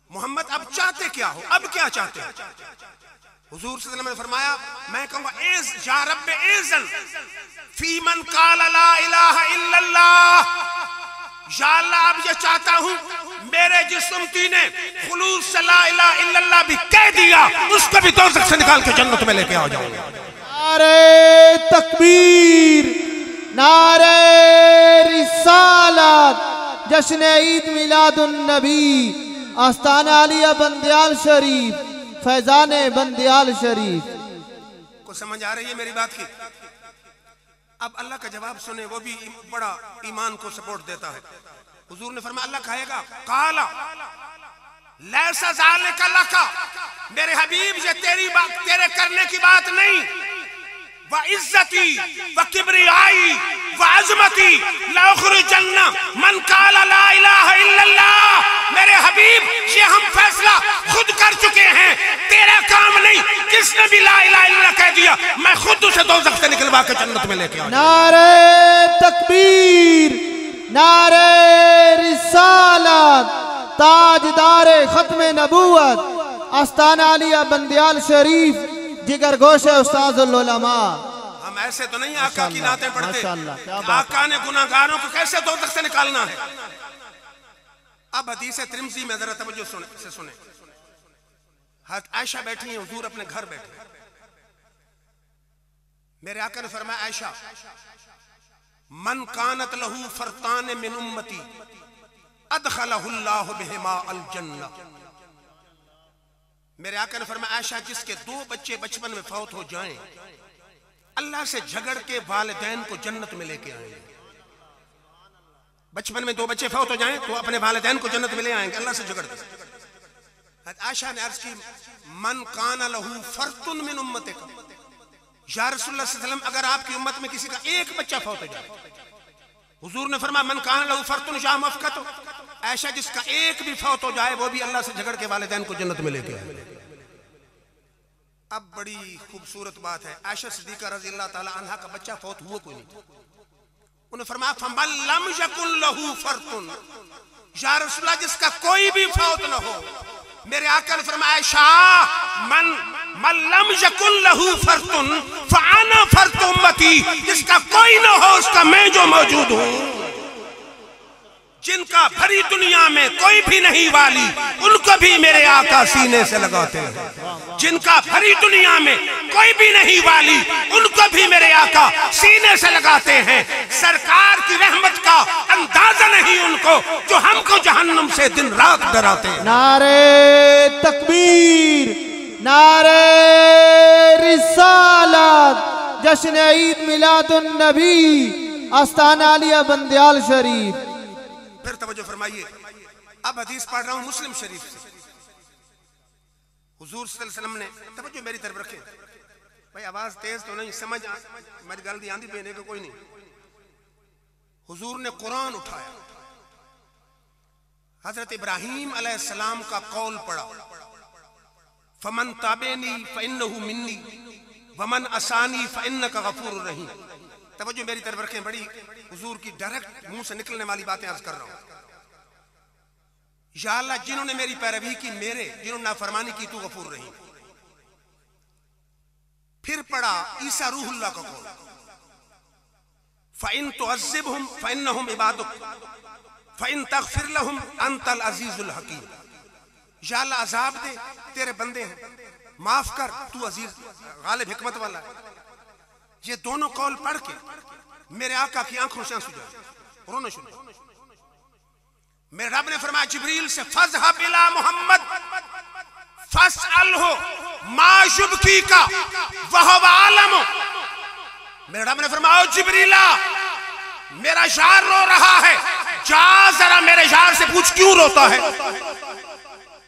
मोहम्मद अब चाहते क्या हो, अब क्या चाहते हो? हुजूर सल्लल्लाहु अलैहि वसल्लम ने फरमाया मैं कहूंगा एज या रब्बे एज़न फी मन काला ला इलाहा इल्लल्लाह। या अल्लाह अब ये चाहता हूं मेरे जिस उम्मती ने खुलूस से ला इलाहा इल्लल्लाह भी कह दिया, उसको भी दोज़ख से निकाल के जन्नत में लेके आ जाऊंगा। नारे तकबीर, नारे रिसालत, जश्न ईद मिलादुन नबी, आस्ताना आलिया बंदियाल शरीफ, फैजाने बंदियाल शरीफ। को समझ आ रही है मेरी बात की? अब अल्लाह का जवाब सुने, वो भी बड़ा ईमान को सपोर्ट देता है। हुजूर ने फरमाया अल्लाह कहेगा काला लैसा ज़ालिका लका, मेरे हबीब ये तेरी बात, तेरे करने की बात नहीं। व इज्जती व किब्रियाई व अज़मती लअख़रिजन्ना मन काला ला इलाहा इल्लल्लाह। मेरे हबीब ये हम फैसला खुद कर चुके हैं, तेरा काम नहीं। जिसने भी ला इलाहा इल्लल्लाह कह दिया, मैं खुद उसे दोज़ख से निकलवा के जन्नत में लेके आऊंगा। नारे तकबीर, नारे रिसालत, ताजदारे खत्म नबूवत, आस्ताना आलिया बंदियाल शरीफ, जिगर गोशे उस्ताजुल उलमा। हम ऐसे तो नहीं आका की नातें पढ़ते। क्या बात आका ने गुनाहगारों को कैसे दोज़ख से निकालना है। अब हदीस तिरमिज़ी में जरा तवज्जो सुने। हज़रत आयशा बैठी हैं, हुजूर अपने घर बैठे, मेरे आका ने फरमाया आयशा मन कानत लहू फरतान मिन उम्मती अदखलहुल्लाहु बिहिमा अल जन्नह। मेरे आका ने फरमाया आयशा जिसके 2 बच्चे बचपन में फौत हो जाएं, अल्लाह से झगड़ के वालिदैन को जन्नत में लेके आएंगे। बचपन में 2 बच्चे फौत हो जाएं तो अपने वालिदैन को जन्नत में ले आएंगे अल्लाह से झगड़ के। आयशा ने अर्ज की मन कान लहू फरतुन मिन उम्मतिक, या रसूलुल्लाह सल्लल्लाहु अलैहि वसल्लम अगर आपकी उम्मत में किसी का एक बच्चा फौत हो जाए, हुजूर ने फरमाया मन कान लहू फरतुन या मफकत, आयशा जिसका एक भी फौत हो जाए वो भी अल्लाह से झगड़ के वालिदैन को जन्नत में लेके आए। अब बड़ी खूबसूरत बात है, आयशा सिद्दीका रज़ी अल्लाह ताला अन्हा का बच्चा फौत हुआ कोई नहीं। उन्होंने फरमाया फमल लम यकुन लहू फरतुन, या रसूलल्लाह जिसका कोई भी फौत न हो, मेरे आका ने फरमाया आयशा मन लम यकुन लहू फरतुन फअना फरतु उम्मती, जिसका कोई न हो उसका मैं जो मौजूद हूं। जिनका भरी दुनिया में कोई भी नहीं वाली उनको भी मेरे आका सीने से लगाते हैं। जिनका भरी दुनिया में कोई भी नहीं वाली उनको भी मेरे आका सीने से लगाते हैं। सरकार की रहमत का अंदाजा नहीं उनको जो हमको जहन्नम से दिन रात डराते हैं। नारे तकबीर, नारे रिसालत, जश्न ईद मिलादुन नबी, आस्ताना आलिया बंदयाल शरीफ। फिर तवज्जो फरमाइए, अब हदीस पढ़ रहा हूं मुस्लिम शरीफ से। हुजूर सल्लल्लाहु अलैहि वसल्लम ने, तवज्जो मेरी तरफ रखें भाई, आवाज तेज तो नहीं, समझ मेरी गल दी आंधी पहने को कोई नहीं। हुजूर ने कुरान उठाया, हजरत इब्राहीम अलैहिस्सलाम का कौल पढ़ा, फमन ताबेनी फइन्नहु मिन्नी वमन असानी फइन्नका गफूरुर रहीम। तवज्जो मेरी तरफ रखें, बड़ी हुजूर की डायरेक्ट मुंह से निकलने वाली बातें अर्ज कर रहा हूं। या अल्लाह जिन्होंने मेरी पैरवी की, मेरे जिन्होंने नाफरमानी की, तू गफूर रहीम। फिर पढ़ा ईसा रूहुल्लाह का कौल, फ़इन तुअज़्ज़िबहुम फ़इन्नहुम इबादुक फ़इन तग़फ़िर लहुम अंतल अज़ीज़ुल हकीम। या अल्लाह अज़ाब दे, तेरे बंदे हैं, माफ कर, तू अजीज गालिब हिकमत वाला है। ये दोनों कौल पढ़ के मेरे आका की आंखों से आंसू जाए, रोना शुरू। मेरे रब ने फरमाया जिब्रील से, फज़हब इला मोहम्मद फस्अलहु मा युबकीका वहुव आलम। मेरे रब ने फरमाया जिब्रीला, मेरा यार रो रहा है, जा जरा मेरे यार से पूछ क्यों रोता है।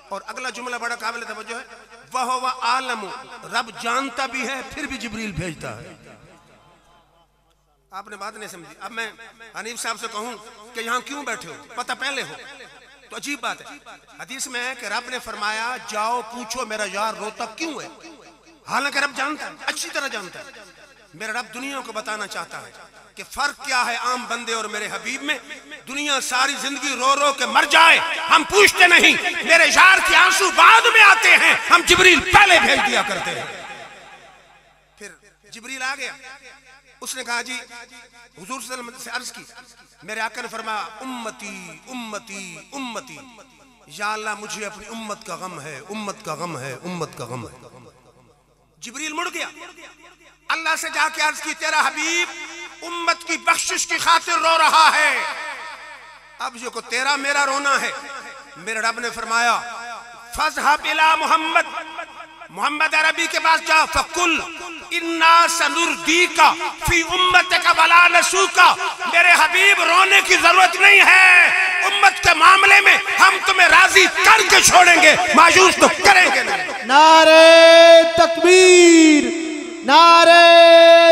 और अगला जुमला बड़ा काबिल तवज्जो है, वहुव आलम, रब जानता भी है फिर भी जिब्रील भेजता है। आपने बात नहीं समझी। अब मैं हनीफ साहब से कहूं कि यहां क्यों बैठे हो, पता पहले हो तो अजीब बात है। हदीस में है कि रब ने फरमाया जाओ पूछो मेरा यार रोता क्यों है। हालांकि रब जानता है, अच्छी तरह जानता है। मेरा रब दुनिया को बताना चाहता है कि फर्क क्या है आम बंदे और मेरे हबीब में। दुनिया सारी जिंदगी रो रो के मर जाए, हम पूछते नहीं। मेरे यार के आंसू बाद में आते हैं, हम जिब्रील पहले भेज दिया करते हैं। फिर जिब्रील आ गया, उसने कहा जी हुजूर सल्लल्लाहु अलैहि वसल्लम से अर्ज की, मेरे आका ने फरमाया उम्मती उम्मती उम्मती, या अल्लाह मुझे अपनी उम्मत का गम है, उम्मत का गम है, उम्मत का गम है। जिब्रील मुड़ गया, अल्लाह से जाके अर्ज की, तेरा हबीब उम्मत की बख्शिश की खातिर रो रहा है। अब जो को तेरा मेरा रोना है। मेरे रब ने फरमाया फज़हब इला मोहम्मद, मोहम्मद अरबी के पास जा, फकुल इन्ना सनुर्दीका फी उम्मतिका वला नसूका। मेरे हबीब रोने की जरूरत नहीं है, उम्मत के मामले में हम तुम्हें राजी करके छोड़ेंगे, मायूस तो करेंगे नहीं। नारे तकबीर, नारे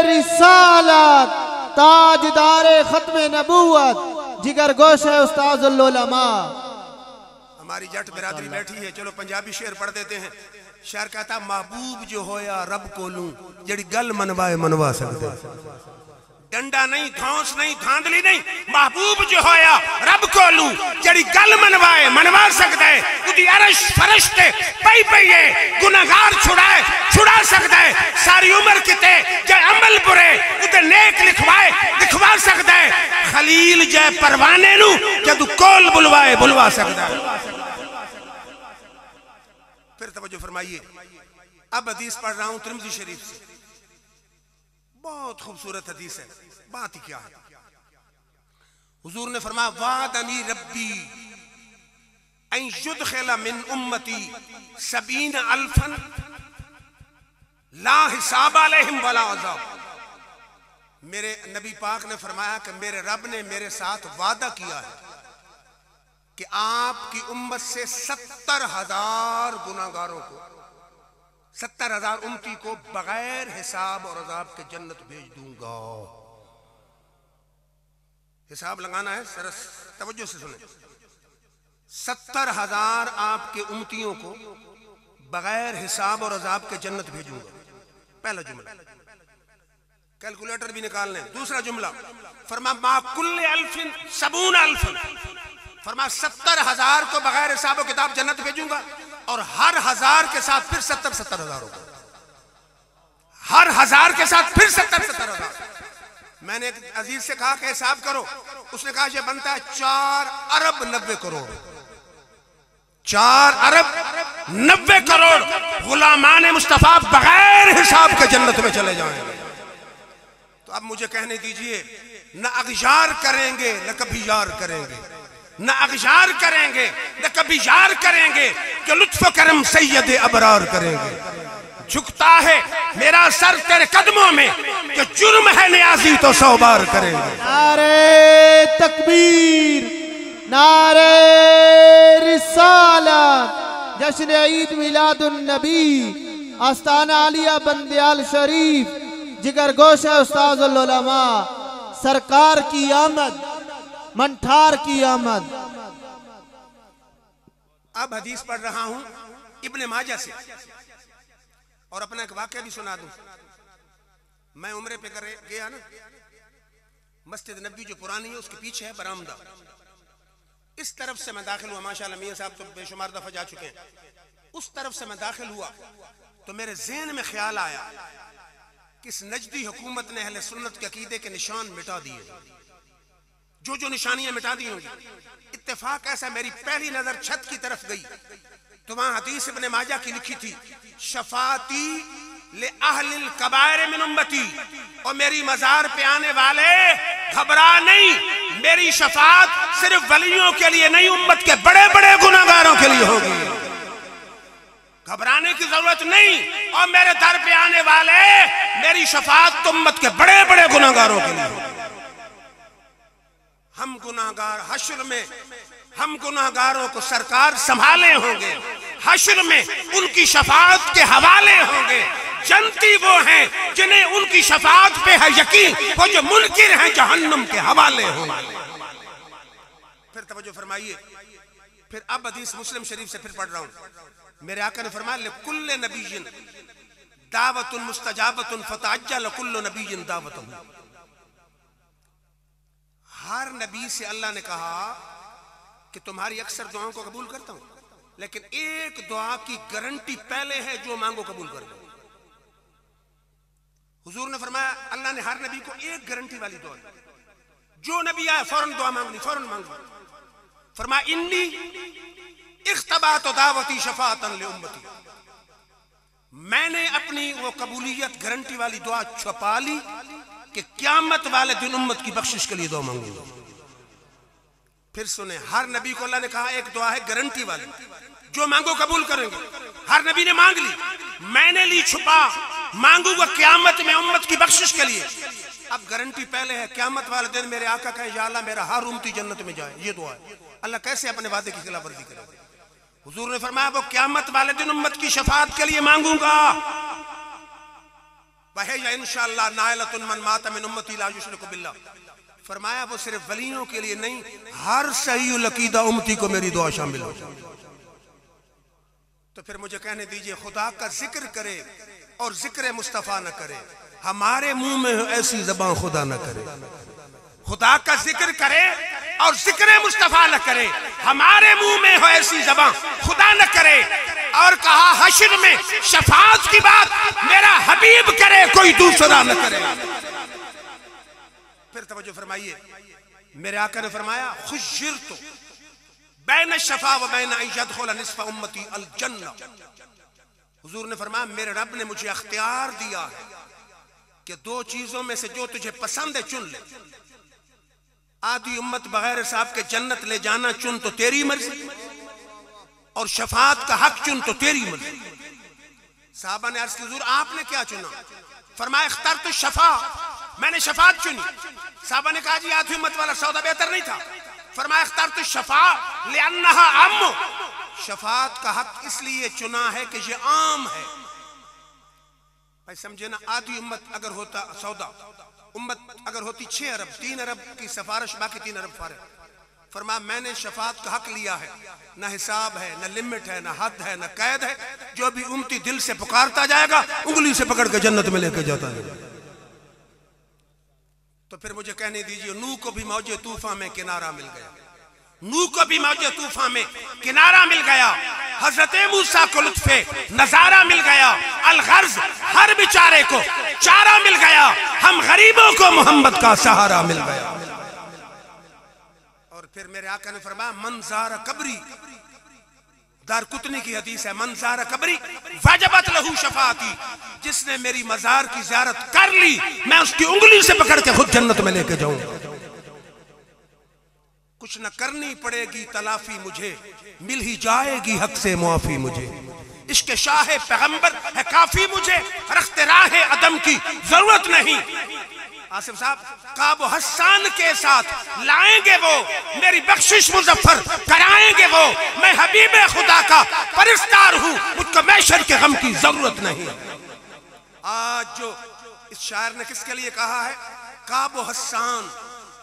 रिसालत, ताजदारे खत्म नबूवत, जिगर गोश है उस्ताजुल उलमा। हमारी जट बिरादरी बैठी है, चलो पंजाबी शेर पढ़ देते हैं। शेर कहता महबूब जो होया रब को लूं, जड़ी गल मनवाए मनवा सकते। डंडा नहीं, धौंस नहीं, धांधली नहीं, महबूब जो होया रब को लू जड़ी गल मनवाए मनवा सकता है, उदी अरश फरिश्ते पई पई है, गुनाहगार छुड़ाए छुड़ा सकता है, सारी उम्र किते जे अमल बुरे उते नेक लिखवाए लिखवा सकता है, खलील जे परवाने नू जदू कोल बुलवाए बुलवा सकता है। फिर तवज्जो फरमाइए, अब हदीस पढ़ रहा हूं तिरमिज़ी शरीफ से, बहुत खूबसूरत हदीस है। बात ही क्या है, हुजूर ने फरमाया वादनी रब्बी अन युदखिला मिन उम्मती 70 अल्फन ला हिसाब अलैहिम वला अज़ाब। मेरे नबी पाक ने फरमाया कि मेरे रब ने मेरे साथ वादा किया है कि आपकी उम्मत से 70,000 गुनाहगारों को, 70,000 उम्मती को बगैर हिसाब और अजाब के जन्नत भेज दूंगा। हिसाब लगाना है, सरस तवज्जो से सुने। 70,000 आपके उम्मतियों को बगैर हिसाब और अजाब के जन्नत भेजूंगा। पहला जुमला, कैलकुलेटर भी निकाल लें। दूसरा जुमला, फरमा मा कुल्ले अल्फिन 70 अल्फिन, फरमा 70,000 को बगैर हिसाब और किताब जन्नत भेजूंगा, और हर 1000 के साथ फिर 70,000 होगा, हर 1000 के साथ फिर 70,000। मैंने एक अजीज से कहा कि हिसाब करो, उसने कहा ये बनता है 4 अरब 90 करोड़, 4 अरब 90 करोड़ गुलामान मुस्तफा बगैर हिसाब के जन्नत में चले जाएंगे। तो अब मुझे कहने दीजिए, न अगजार करेंगे न कभी यार करेंगे, न अगजार करेंगे न कभी यार करेंगे, कि लुत्फ करम सैयद अबरार करेंगे। झुकता है मेरा सर तेरे कदमों में, कि जुर्म है नियाज़ी तो 100 बार करेंगे। नारे तकबीर, नारे रिसालत, जश्न ईद मिलादुन नबी, आस्ताना आलिया बंदियाल शरीफ, जिगर गोशा उस्ताजुल उलमा, सरकार की आमद, मंठार की आमद। अब हदीस पढ़ रहा हूं इब्ने माजा से, और अपना एक वाकया भी सुना दूं। मैं उम्रे पे गया ना, मस्जिद नबी जो पुरानी है उसके पीछे है बरामदा, इस तरफ से मैं दाखिल हुआ। माशाल्लाह मियां साहब तो बेशुमार दफा जा चुके हैं। उस तरफ से मैं दाखिल हुआ तो मेरे ज़हन में ख्याल आया कि इस नजदी हुकूमत ने अहले सुन्नत के अकीदे के निशान मिटा दिए, जो निशानियां मिटा दी होंगी। इत्तेफाक ऐसा, मेरी पहली नजर छत की तरफ गई तो वहां हदीस इब्ने माजा की लिखी थी, शफाती ले अहलिल कबायर मिन उम्मती, और मेरी मजार पे आने वाले घबरा नहीं, मेरी शफात सिर्फ वलियों के लिए नहीं, उम्मत के बड़े बड़े गुनाहगारों के लिए होगी। घबराने की जरूरत नहीं, और मेरे दर पे आने वाले मेरी शफात तो उम्मत के बड़े बड़े गुनाहगारों के लिए होगी। हम गुनाहगार हश्र में, हम गुनाहगारों को सरकार संभाले होंगे, हश्र में उनकी शफाअत के हवाले होंगे। जनती वो हैं जिन्हें उनकी शफाअत पे है यकीन, वो जो मुनकिर हैं जहन्नम के हवाले होंगे। फिर तवज्जो फरमाइए, फिर अब हदीस मुस्लिम शरीफ से फिर पढ़ रहा हूं। मेरे आका ने फरमाया लिकुल्ले नबीय्यिन दावतुन मुस्तजाबतुन फतअज्जल कुल्लु नबीय्यिन दावतुहु। हर नबी से अल्लाह ने कहा कि तुम्हारी अक्सर दुआओं को कबूल करता हूं, लेकिन एक दुआ की गारंटी पहले है, जो मांगो कबूल कर दो। हुजूर ने फरमाया अल्लाह ने हर नबी को एक गारंटी वाली दुआ, जो नबी आए फौरन दुआ मांग ली, फौरन मांग ली। फरमाया इन्नी इख्तबात दावती शफाअतन ले उम्मती, मैंने अपनी वो कबूलियत गारंटी वाली दुआ छुपा ली कि क़यामत वाले दिन उम्मत की बख्शिश के लिए दुआ मांगूंगा। फिर सुने, हर नबी को अल्लाह ने कहा एक दुआ है गारंटी वाली, जो मांगो कबूल करेंगे। हर नबी ने मांग ली, मैंने ली छुपा, मांगूंगा क़यामत में उम्मत की बख्शिश के लिए। अब गारंटी पहले है, क़यामत वाले दिन मेरे आका कहे या अल्लाह मेरा हर उम्मती जन्नत में जाए, ये दुआ है। अल्लाह कैसे अपने वादे की खिलाफवर्जी करे? हुजूर ने फरमाया वो क़यामत वाले दिन उम्मत की शफाअत के लिए मांगूंगा। वह इंशाअल्लाह नाइलतुन मन माता मिन उम्मती ला युशरिकु बिल्लाह, फरमाया वो सिर्फ वलियों के लिए नहीं, हर सही अकीदा उम्मती को मेरी दुआ शामिल हो। तो फिर मुझे कहने दीजिए, खुदा का जिक्र करे और जिक्र मुस्तफा न करे, हमारे मुंह में हो ऐसी ज़बान खुदा न करे। खुदा का जिक्र करे और जिक्र मुस्तफा न करे, हमारे मुंह में हो ऐसी ज़बान खुदा न करे। और कहा हश्र में शफाअत की बात मेरा हबीब करे, कोई दूसरा न करे। फिर तवज्जो फरमाइए, मेरे आका ने फरमाया खुशिरतु बैन शफा व बैन अन यदखुल निस्फ उम्मती अल जन्नह। हुजूर ने फरमाया मेरे रब ने मुझे अख्तियार दिया है कि दो चीजों में से जो तुझे पसंद है चुन ले। आधी उम्मत बगैर साहब के जन्नत ले जाना चुन तो तेरी मर्जी, और शफाअत का हक चुन तो तेरी मर्जी। साहबा ने अर्ज की हुजूर आपने क्या चुना? फरमाया इख्तारतु शफा, मैंने शफाअत चुनी। साहबा ने कहा जी आधी उम्मत वाला सौदा बेहतर नहीं था? फरमाया इख्तारतु शफा लिअन्नहा अम्म, शफाअत का हक इसलिए चुना है कि ये आम है। भाई समझे ना, आधी उम्मत अगर होता सौदा, उम्मत अगर होती 6 अरब, 3 अरब की सिफारिश, बाकी 3 अरब फारिग। फरमाया मैंने शफाअत का हक लिया है, ना हिसाब है, ना लिमिट है, ना हद है, ना कैद है। जो भी उम्मती दिल से पुकारता जाएगा उंगली से पकड़ के जन्नत में लेके जाता है। तो फिर मुझे कहने दीजिए, नूह को भी मौजे तूफान में किनारा मिल गया, नूह को भी मौजे तूफान में किनारा मिल गया, हजरत मूसा को लुत्फे नजारा मिल गया, अलगर्ज हर बेचारे को चारा मिल गया, हम गरीबों को मोहम्मद का सहारा मिल गया। और फिर मेरे आका ने फरमाया मंज़ारा कब्री, दारकुतनी की हदीस है, मंज़ारा कब्री वजबत लहू शफाअती, जिसने मेरी मजार की ज़ियारत कर ली मैं उसकी उंगली से पकड़ के खुद जन्नत में लेके जाऊंगा। कुछ न करनी पड़ेगी तलाफी मुझे, मिल ही जाएगी हक से मुआफी मुझे। इश्क शाह पैगंबर है काफी मुझे, रख्ते राह अदम की जरूरत नहीं। आसिफ साहब, काबो हस्सान के साथ लाएंगे वो, मेरी बख्शिश मुजफ्फर कराएंगे वो। मैं हबीब खुदा का परिस्तार हूं, मुझको मैशर के गम की जरूरत नहीं। आज जो इस शायर ने किसके लिए कहा है? काबो हस्सान,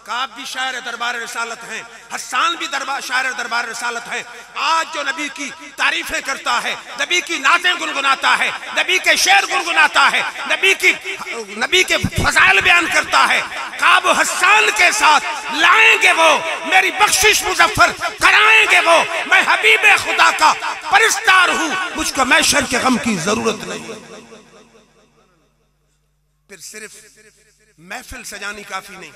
काब भी शायर दरबार रिसालत हैं, हस्सान भी शायर दरबार रिसालत हैं। आज जो नबी की तारीफें करता है, नबी की नातें गुनगुनाता है, नबी के शेर गुनगुनाता है, नबी के फजाइल बयान करता है, काब हस्सान के साथ लाएंगे वो, मेरी बख्शिश मुजफ्फर कराएंगे वो। मैं हबीब खुदा का परिस्तार हूं, मुझको मैशर के गम की जरूरत नहीं। फिर सिर्फ महफिल सजानी काफी नहीं,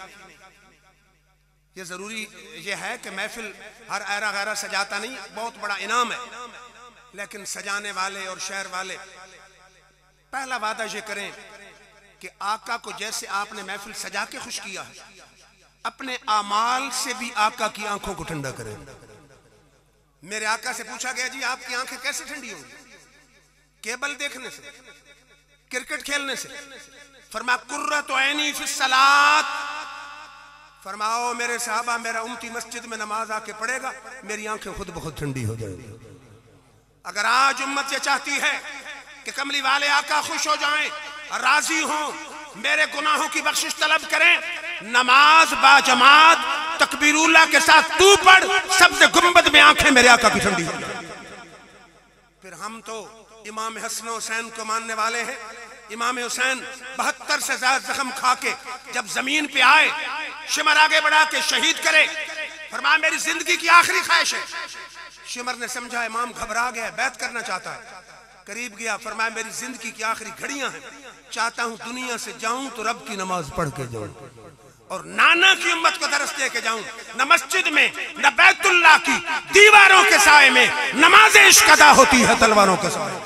ये जरूरी ये है कि महफिल हर ऐरा गैरा सजाता नहीं, बहुत बड़ा इनाम है, लेकिन सजाने वाले और शहर वाले पहला वादा ये करें कि आका को जैसे आपने महफिल सजा के खुश किया है, अपने आमाल से भी आका की आंखों को ठंडा करें। मेरे आका से पूछा गया जी आपकी आंखें कैसे ठंडी होंगी? केबल देखने से, क्रिकेट खेलने से? फरमाया कुर्रतु ऐनी फिस सलात, फरमाओ मेरे साहबा मेरा उम्मती मस्जिद में नमाज आके पढ़ेगा, मेरी आंखें खुद बहुत ठंडी हो जाएगी। अगर आज उम्मत ये चाहती है कि कमली वाले आका खुश हो जाएं, राजी हों, मेरे गुनाहों की बख्शिश तलब करें, नमाज बाजमात तकबीरुल्लाह के साथ तू पढ़, सबसे गुंबद में आंखें मेरे आका की ठंडी हो जाए। फिर हम तो इमाम हसन हुसैन को मानने वाले हैं। इमाम हुसैन 72 से ज्यादा जख्म खा के जब जमीन पे आए, शिमर आगे बढ़ा के शहीद करे, फरमाया मेरी जिंदगी की आखिरी ख्वाहिश है। शिमर ने समझा इमाम घबरा गया, बैत करना चाहता है, करीब गया, फरमाया मेरी जिंदगी की आखिरी घड़ियां हैं, चाहता हूं दुनिया से जाऊं तो रब की नमाज पढ़ के जाऊं और नाना की उम्मत को दरस दे के जाऊं, न मस्जिद में न बैतुल्लाह की दीवारों के साए में नमाज इश्क अदा होती है तलवारों के साए।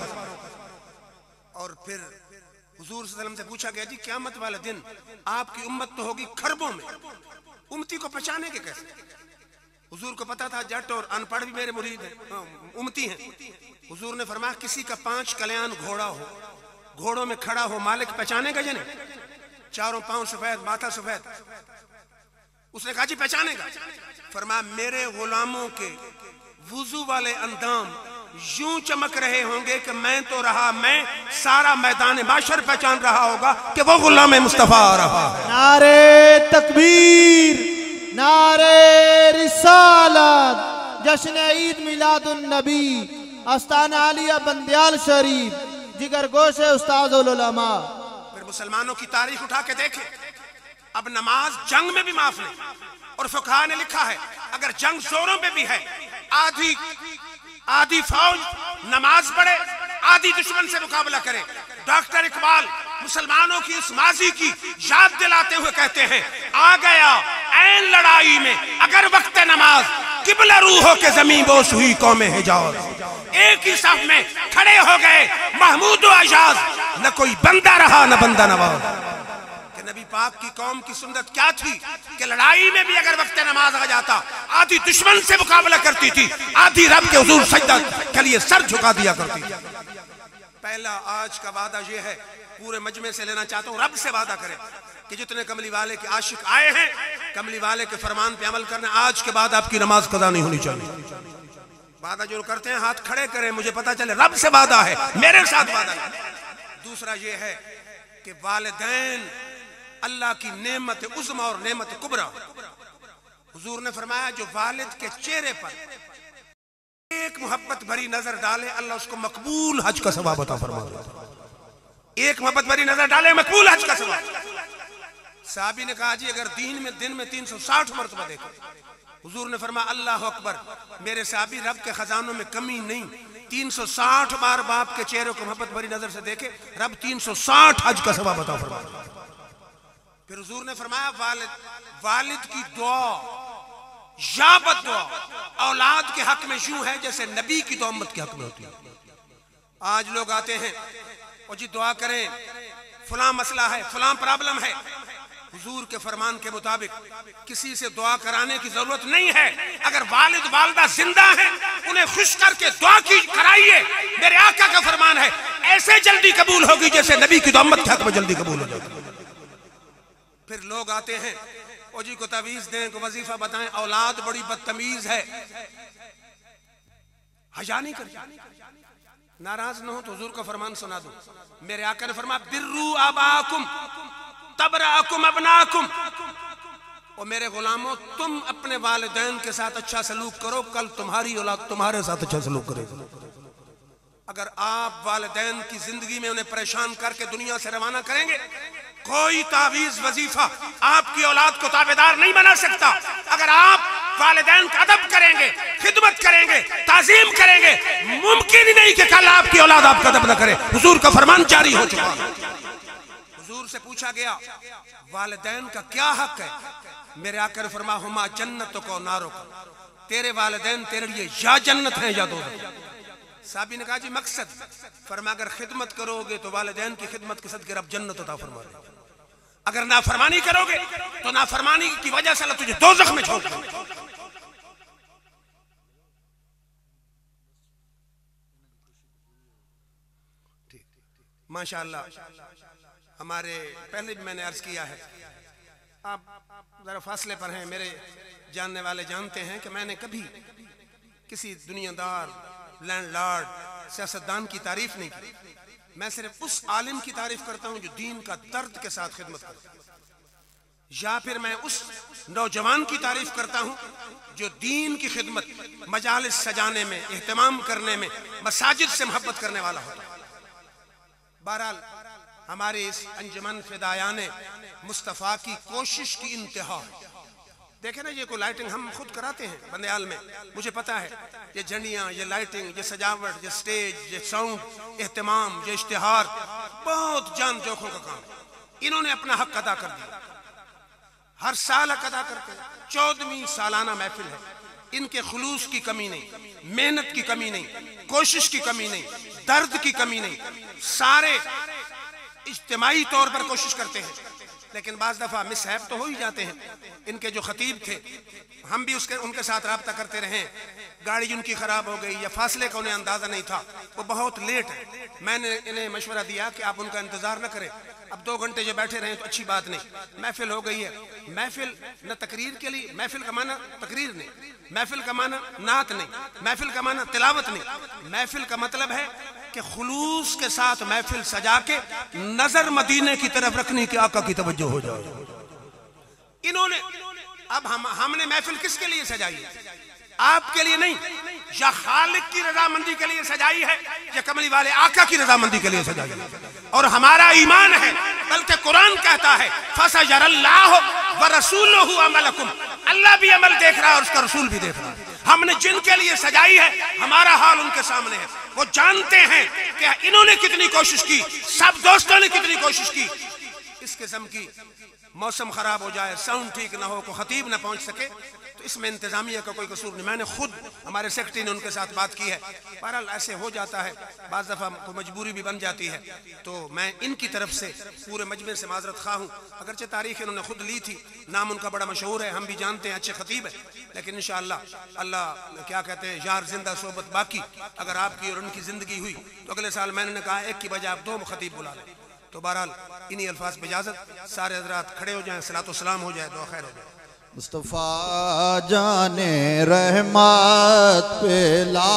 और फिर हुजूर सल्लल्लाहु अलैहि वसल्लम से पूछा गया जी क़यामत वाले दिन आपकी उम्मत तो होगी खरबों में, उम्मती को पहचाने के कैसे? हुजूर को पता था जट और अनपढ़ भी मेरे मुरीद हैं, उम्मती हैं। हुजूर ने फरमाया किसी का 5 कल्याण घोड़ा हो, घोड़ों में खड़ा हो, मालिक पहचानेगा या नहीं? चारों पांव सफेद, माथा सफेद। उसने कहा जी पहचानेगा। फरमाया मेरे गुलामों के वुजू वाले अंदाम यूं चमक रहे होंगे कि मैं तो रहा, मैं सारा मैदान माशर पहचान रहा होगा कि वो गुलाम मुस्तफा आ रहा है। नारे तकबीर, नारे रिसालत, जश्न ईद मिलादुन नबी, आस्ताना आलिया बंदियाल शरीफ, जिगर गोश उस्ताद उल उलमा। फिर फिर मुसलमानों की तारीख उठा के देखें, अब नमाज जंग में भी माफ नहीं। और फुकहा ने लिखा है अगर जंग जोरों पे भी है, आधी फौज नमाज पढ़े, आधी दुश्मन से मुकाबला करे। डॉक्टर इकबाल मुसलमानों की इस माजी की याद दिलाते हुए कहते हैं, आ गया ऐन लड़ाई में अगर वक्त नमाज, किबला रूहों के जमीन बोस हुई कौमे हिजाज। एक ही साफ में खड़े हो गए महमूद आजाज, न कोई बंदा रहा न बंदा नवाज। कि नबी पाक की कौम की सुन्नत क्या थी कि लड़ाई में भी अगर वक्त नमाज आ जाता, आधी दुश्मन से मुकाबला करती थी, आधी रब के हुजूर सजदा के लिए सर झुका दिया करती थी। पहला आज का वादा यह है, पूरे मजमे से लेना चाहता हूं, रब से वादा करें कि जितने कमली वाले के आशिक आए हैं, कमली वाले के फरमान पे अमल करना। आज के बाद आपकी नमाज कदा नहीं होनी चाहिए। वादा जो करते हैं हाथ खड़े करें, मुझे पता चले रब से वादा है, मेरे साथ वादा नहीं। दूसरा ये है कि वालिदैन अल्लाह की नेमत उज़्मा और नेमत कुबरा। हुजूर ने फरमाया जो वालिद के चेहरे पर एक मोहब्बत भरी नजर डाले, अल्लाह उसको मकबूल हज का सवाब अता फरमा देता। एक मोहब्बत भरी नजर डाले, मकबूल हज का सवाब। साहबी ने कहा जी अगर दिन में 360 मरतबा देखे, हुजूर ने फरमाया अल्लाह अकबर, मेरे साहबी रब के खजानों में कमी नहीं। 360 बार बाप के चेहरे को मोहब्बत भरी नजर से देखे, रब 360 हज का सवाब अता फरमा देता। फिर हुजूर ने फरमाया वालिद की दुआ या बद्दुआ औलाद के हक में यूं है जैसे नबी की दुआ उम्मत के हक में होती है। आज लोग आते हैं और जी दुआ करें, फलां मसला है, फलां प्रॉब्लम है। हुजूर के फरमान के मुताबिक किसी से दुआ कराने की जरूरत नहीं है। अगर वालिद वालिदा जिंदा हैं, उन्हें खुश करके दुआ की कराइए। मेरे आका का फरमान है ऐसे जल्दी कबूल होगी जैसे नबी की दुआ उम्मत के हक में जल्दी कबूल हो जाएगी। फिर लोग आते हैं ओ जी को तवीज दें, को वजीफा बताएं, औलाद बड़ी बदतमीज है, हया नहीं कर। नाराज न हो तो हुजूर का फरमान सुना दो। मेरे आका ने फरमाया बिर्रू आबाकुम तबराकुम अबनाकुम। और मेरे गुलामों तुम अपने वालिदैन के साथ अच्छा सलूक करो, कल तुम्हारी औलाद तुम्हारे साथ अच्छा सलूक करेगी। अगर आप वालिदैन की जिंदगी में उन्हें परेशान करके दुनिया से रवाना करेंगे, कोई तावीज वजीफा आपकी औलाद को ताबेदार नहीं बना सकता। अगर आप वालिदैन का अदब करेंगे, खिदमत करेंगे, ताजीम करेंगे, मुमकिन ही नहीं कि कल आपकी औलाद आपका अदब न करे। हुजूर का फरमान जारी हो चुका है। हुजूर से पूछा गया वालिदैन का क्या हक है? मेरे आका ने फरमाया हुमा जन्नत को नारो को, तेरे वालिदैन तेरे लिए या जन्नत है या दोज़ख। साहबी ने कहा जी मकसद? फरमाया अगर खिदमत करोगे तो वालिदैन की खिदमत के सदके रब जन्नत अता फरमा देगा। अगर नाफरमानी करोगे तो नाफरमानी की वजह से अल्लाह तुझे दोज़ख में झोंक देगा। माशाअल्लाह हमारे पहले भी मैंने अर्ज किया है, आप जरा फासले पर हैं, मेरे जानने वाले जानते हैं कि मैंने कभी किसी दुनियादार, लैंडलॉर्ड, सियासतदान की तारीफ नहीं की। मैं सिर्फ उस आलिम की तारीफ करता हूं जो दीन का दर्द के साथ खिदमत करता है, या फिर मैं उस नौजवान की तारीफ करता हूं जो दीन की खिदमत, मजालिस सजाने में, एहतमाम करने में, मसाजिद से मोहब्बत करने वाला होता है। बहरहाल हमारे इस अंजुमन फिदायाने मुस्तफ़ा की कोशिश की इंतहा है। देखे ना, ये कोई लाइटिंग हम खुद कराते हैं बंदयाल में, मुझे पता है। ये झंडियाँ, ये लाइटिंग, ये सजावट, ये स्टेज, ये साउंड, एहतमाम, ये इश्तिहार, बहुत जान जोखों का काम। इन्होंने अपना हक अदा कर दिया, हर साल हक अदा करते हैं। 14वीं सालाना महफिल है। इनके खुलूस की कमी नहीं, मेहनत की कमी नहीं, कोशिश की कमी नहीं, दर्द की कमी नहीं। सारे इज्तिमाई तौर पर कोशिश करते हैं, लेकिन बाज दफा मिसहैप तो हो ही जाते हैं। इनके जो खतीब थे, हम भी उनके साथ राब्ता करते रहे। गाड़ी उनकी खराब हो गई या फासले का उन्हें अंदाजा नहीं था, वो बहुत लेट है। मैंने इन्हें मशवरा दिया कि आप उनका इंतजार न करें, अब 2 घंटे जो बैठे रहे तो अच्छी बात नहीं। महफिल हो गई है। महफिल न तकरीर के लिए, महफिल का माना तकरीर नहीं, महफिल का माना नात नहीं, महफिल का माना तिलावत नहीं। महफिल का मतलब है कि खुलूस के साथ महफिल सजा के नजर मदीने की तरफ रखने की आका की तवज्जो हो जाए। इन्होंने अब हमने महफिल किसके लिए सजाई है? आपके लिए नहीं, या खालिक की रजामंदी के लिए सजाई है, या कमली वाले आका की रजामंदी के लिए सजाई है। और हमारा ईमान है बल्कि कुरान कहता है फसयरल्लाहु व रसूलुहु अमलकुम, अल्लाह भी अमल देख रहा है और उसका रसूल भी देख रहा है। हमने जिनके लिए सजाई है हमारा हाल उनके सामने है, वो जानते हैं कि इन्होंने कितनी कोशिश की, सब दोस्तों ने कितनी कोशिश की। इस किस्म की मौसम खराब हो जाए, साउंड ठीक ना हो, को खतीब ना पहुंच सके, तो इसमें इंतजामिया का कोई कसूर नहीं। मैंने खुद, हमारे सेक्रेटरी ने उनके साथ बात की है। बहरहाल ऐसे हो जाता है, बाज़ दफ़ा कोई मजबूरी भी बन जाती है। तो मैं इनकी तरफ से पूरे मजमे से माजरत खा हूँ। अगरचे तारीख इन्होंने खुद ली थी, नाम उनका बड़ा मशहूर है, हम भी जानते हैं, अच्छे खतीब है, लेकिन इंशाअल्लाह अल्लाह क्या कहते हैं, यार जिंदा सोबत बाकी। अगर आपकी और उनकी ज़िंदगी हुई तो अगले साल मैंने कहा एक की बजाय आप 2 खतीब बुला लें। तो बहरहाल इन्हीं अल्फाज पे इजाज़त, सारे हज़रात खड़े हो जाएं, सलातो सलाम हो जाए, दुआ खैर हो जाए। मुस्तफ़ा जाने रहमत पे ला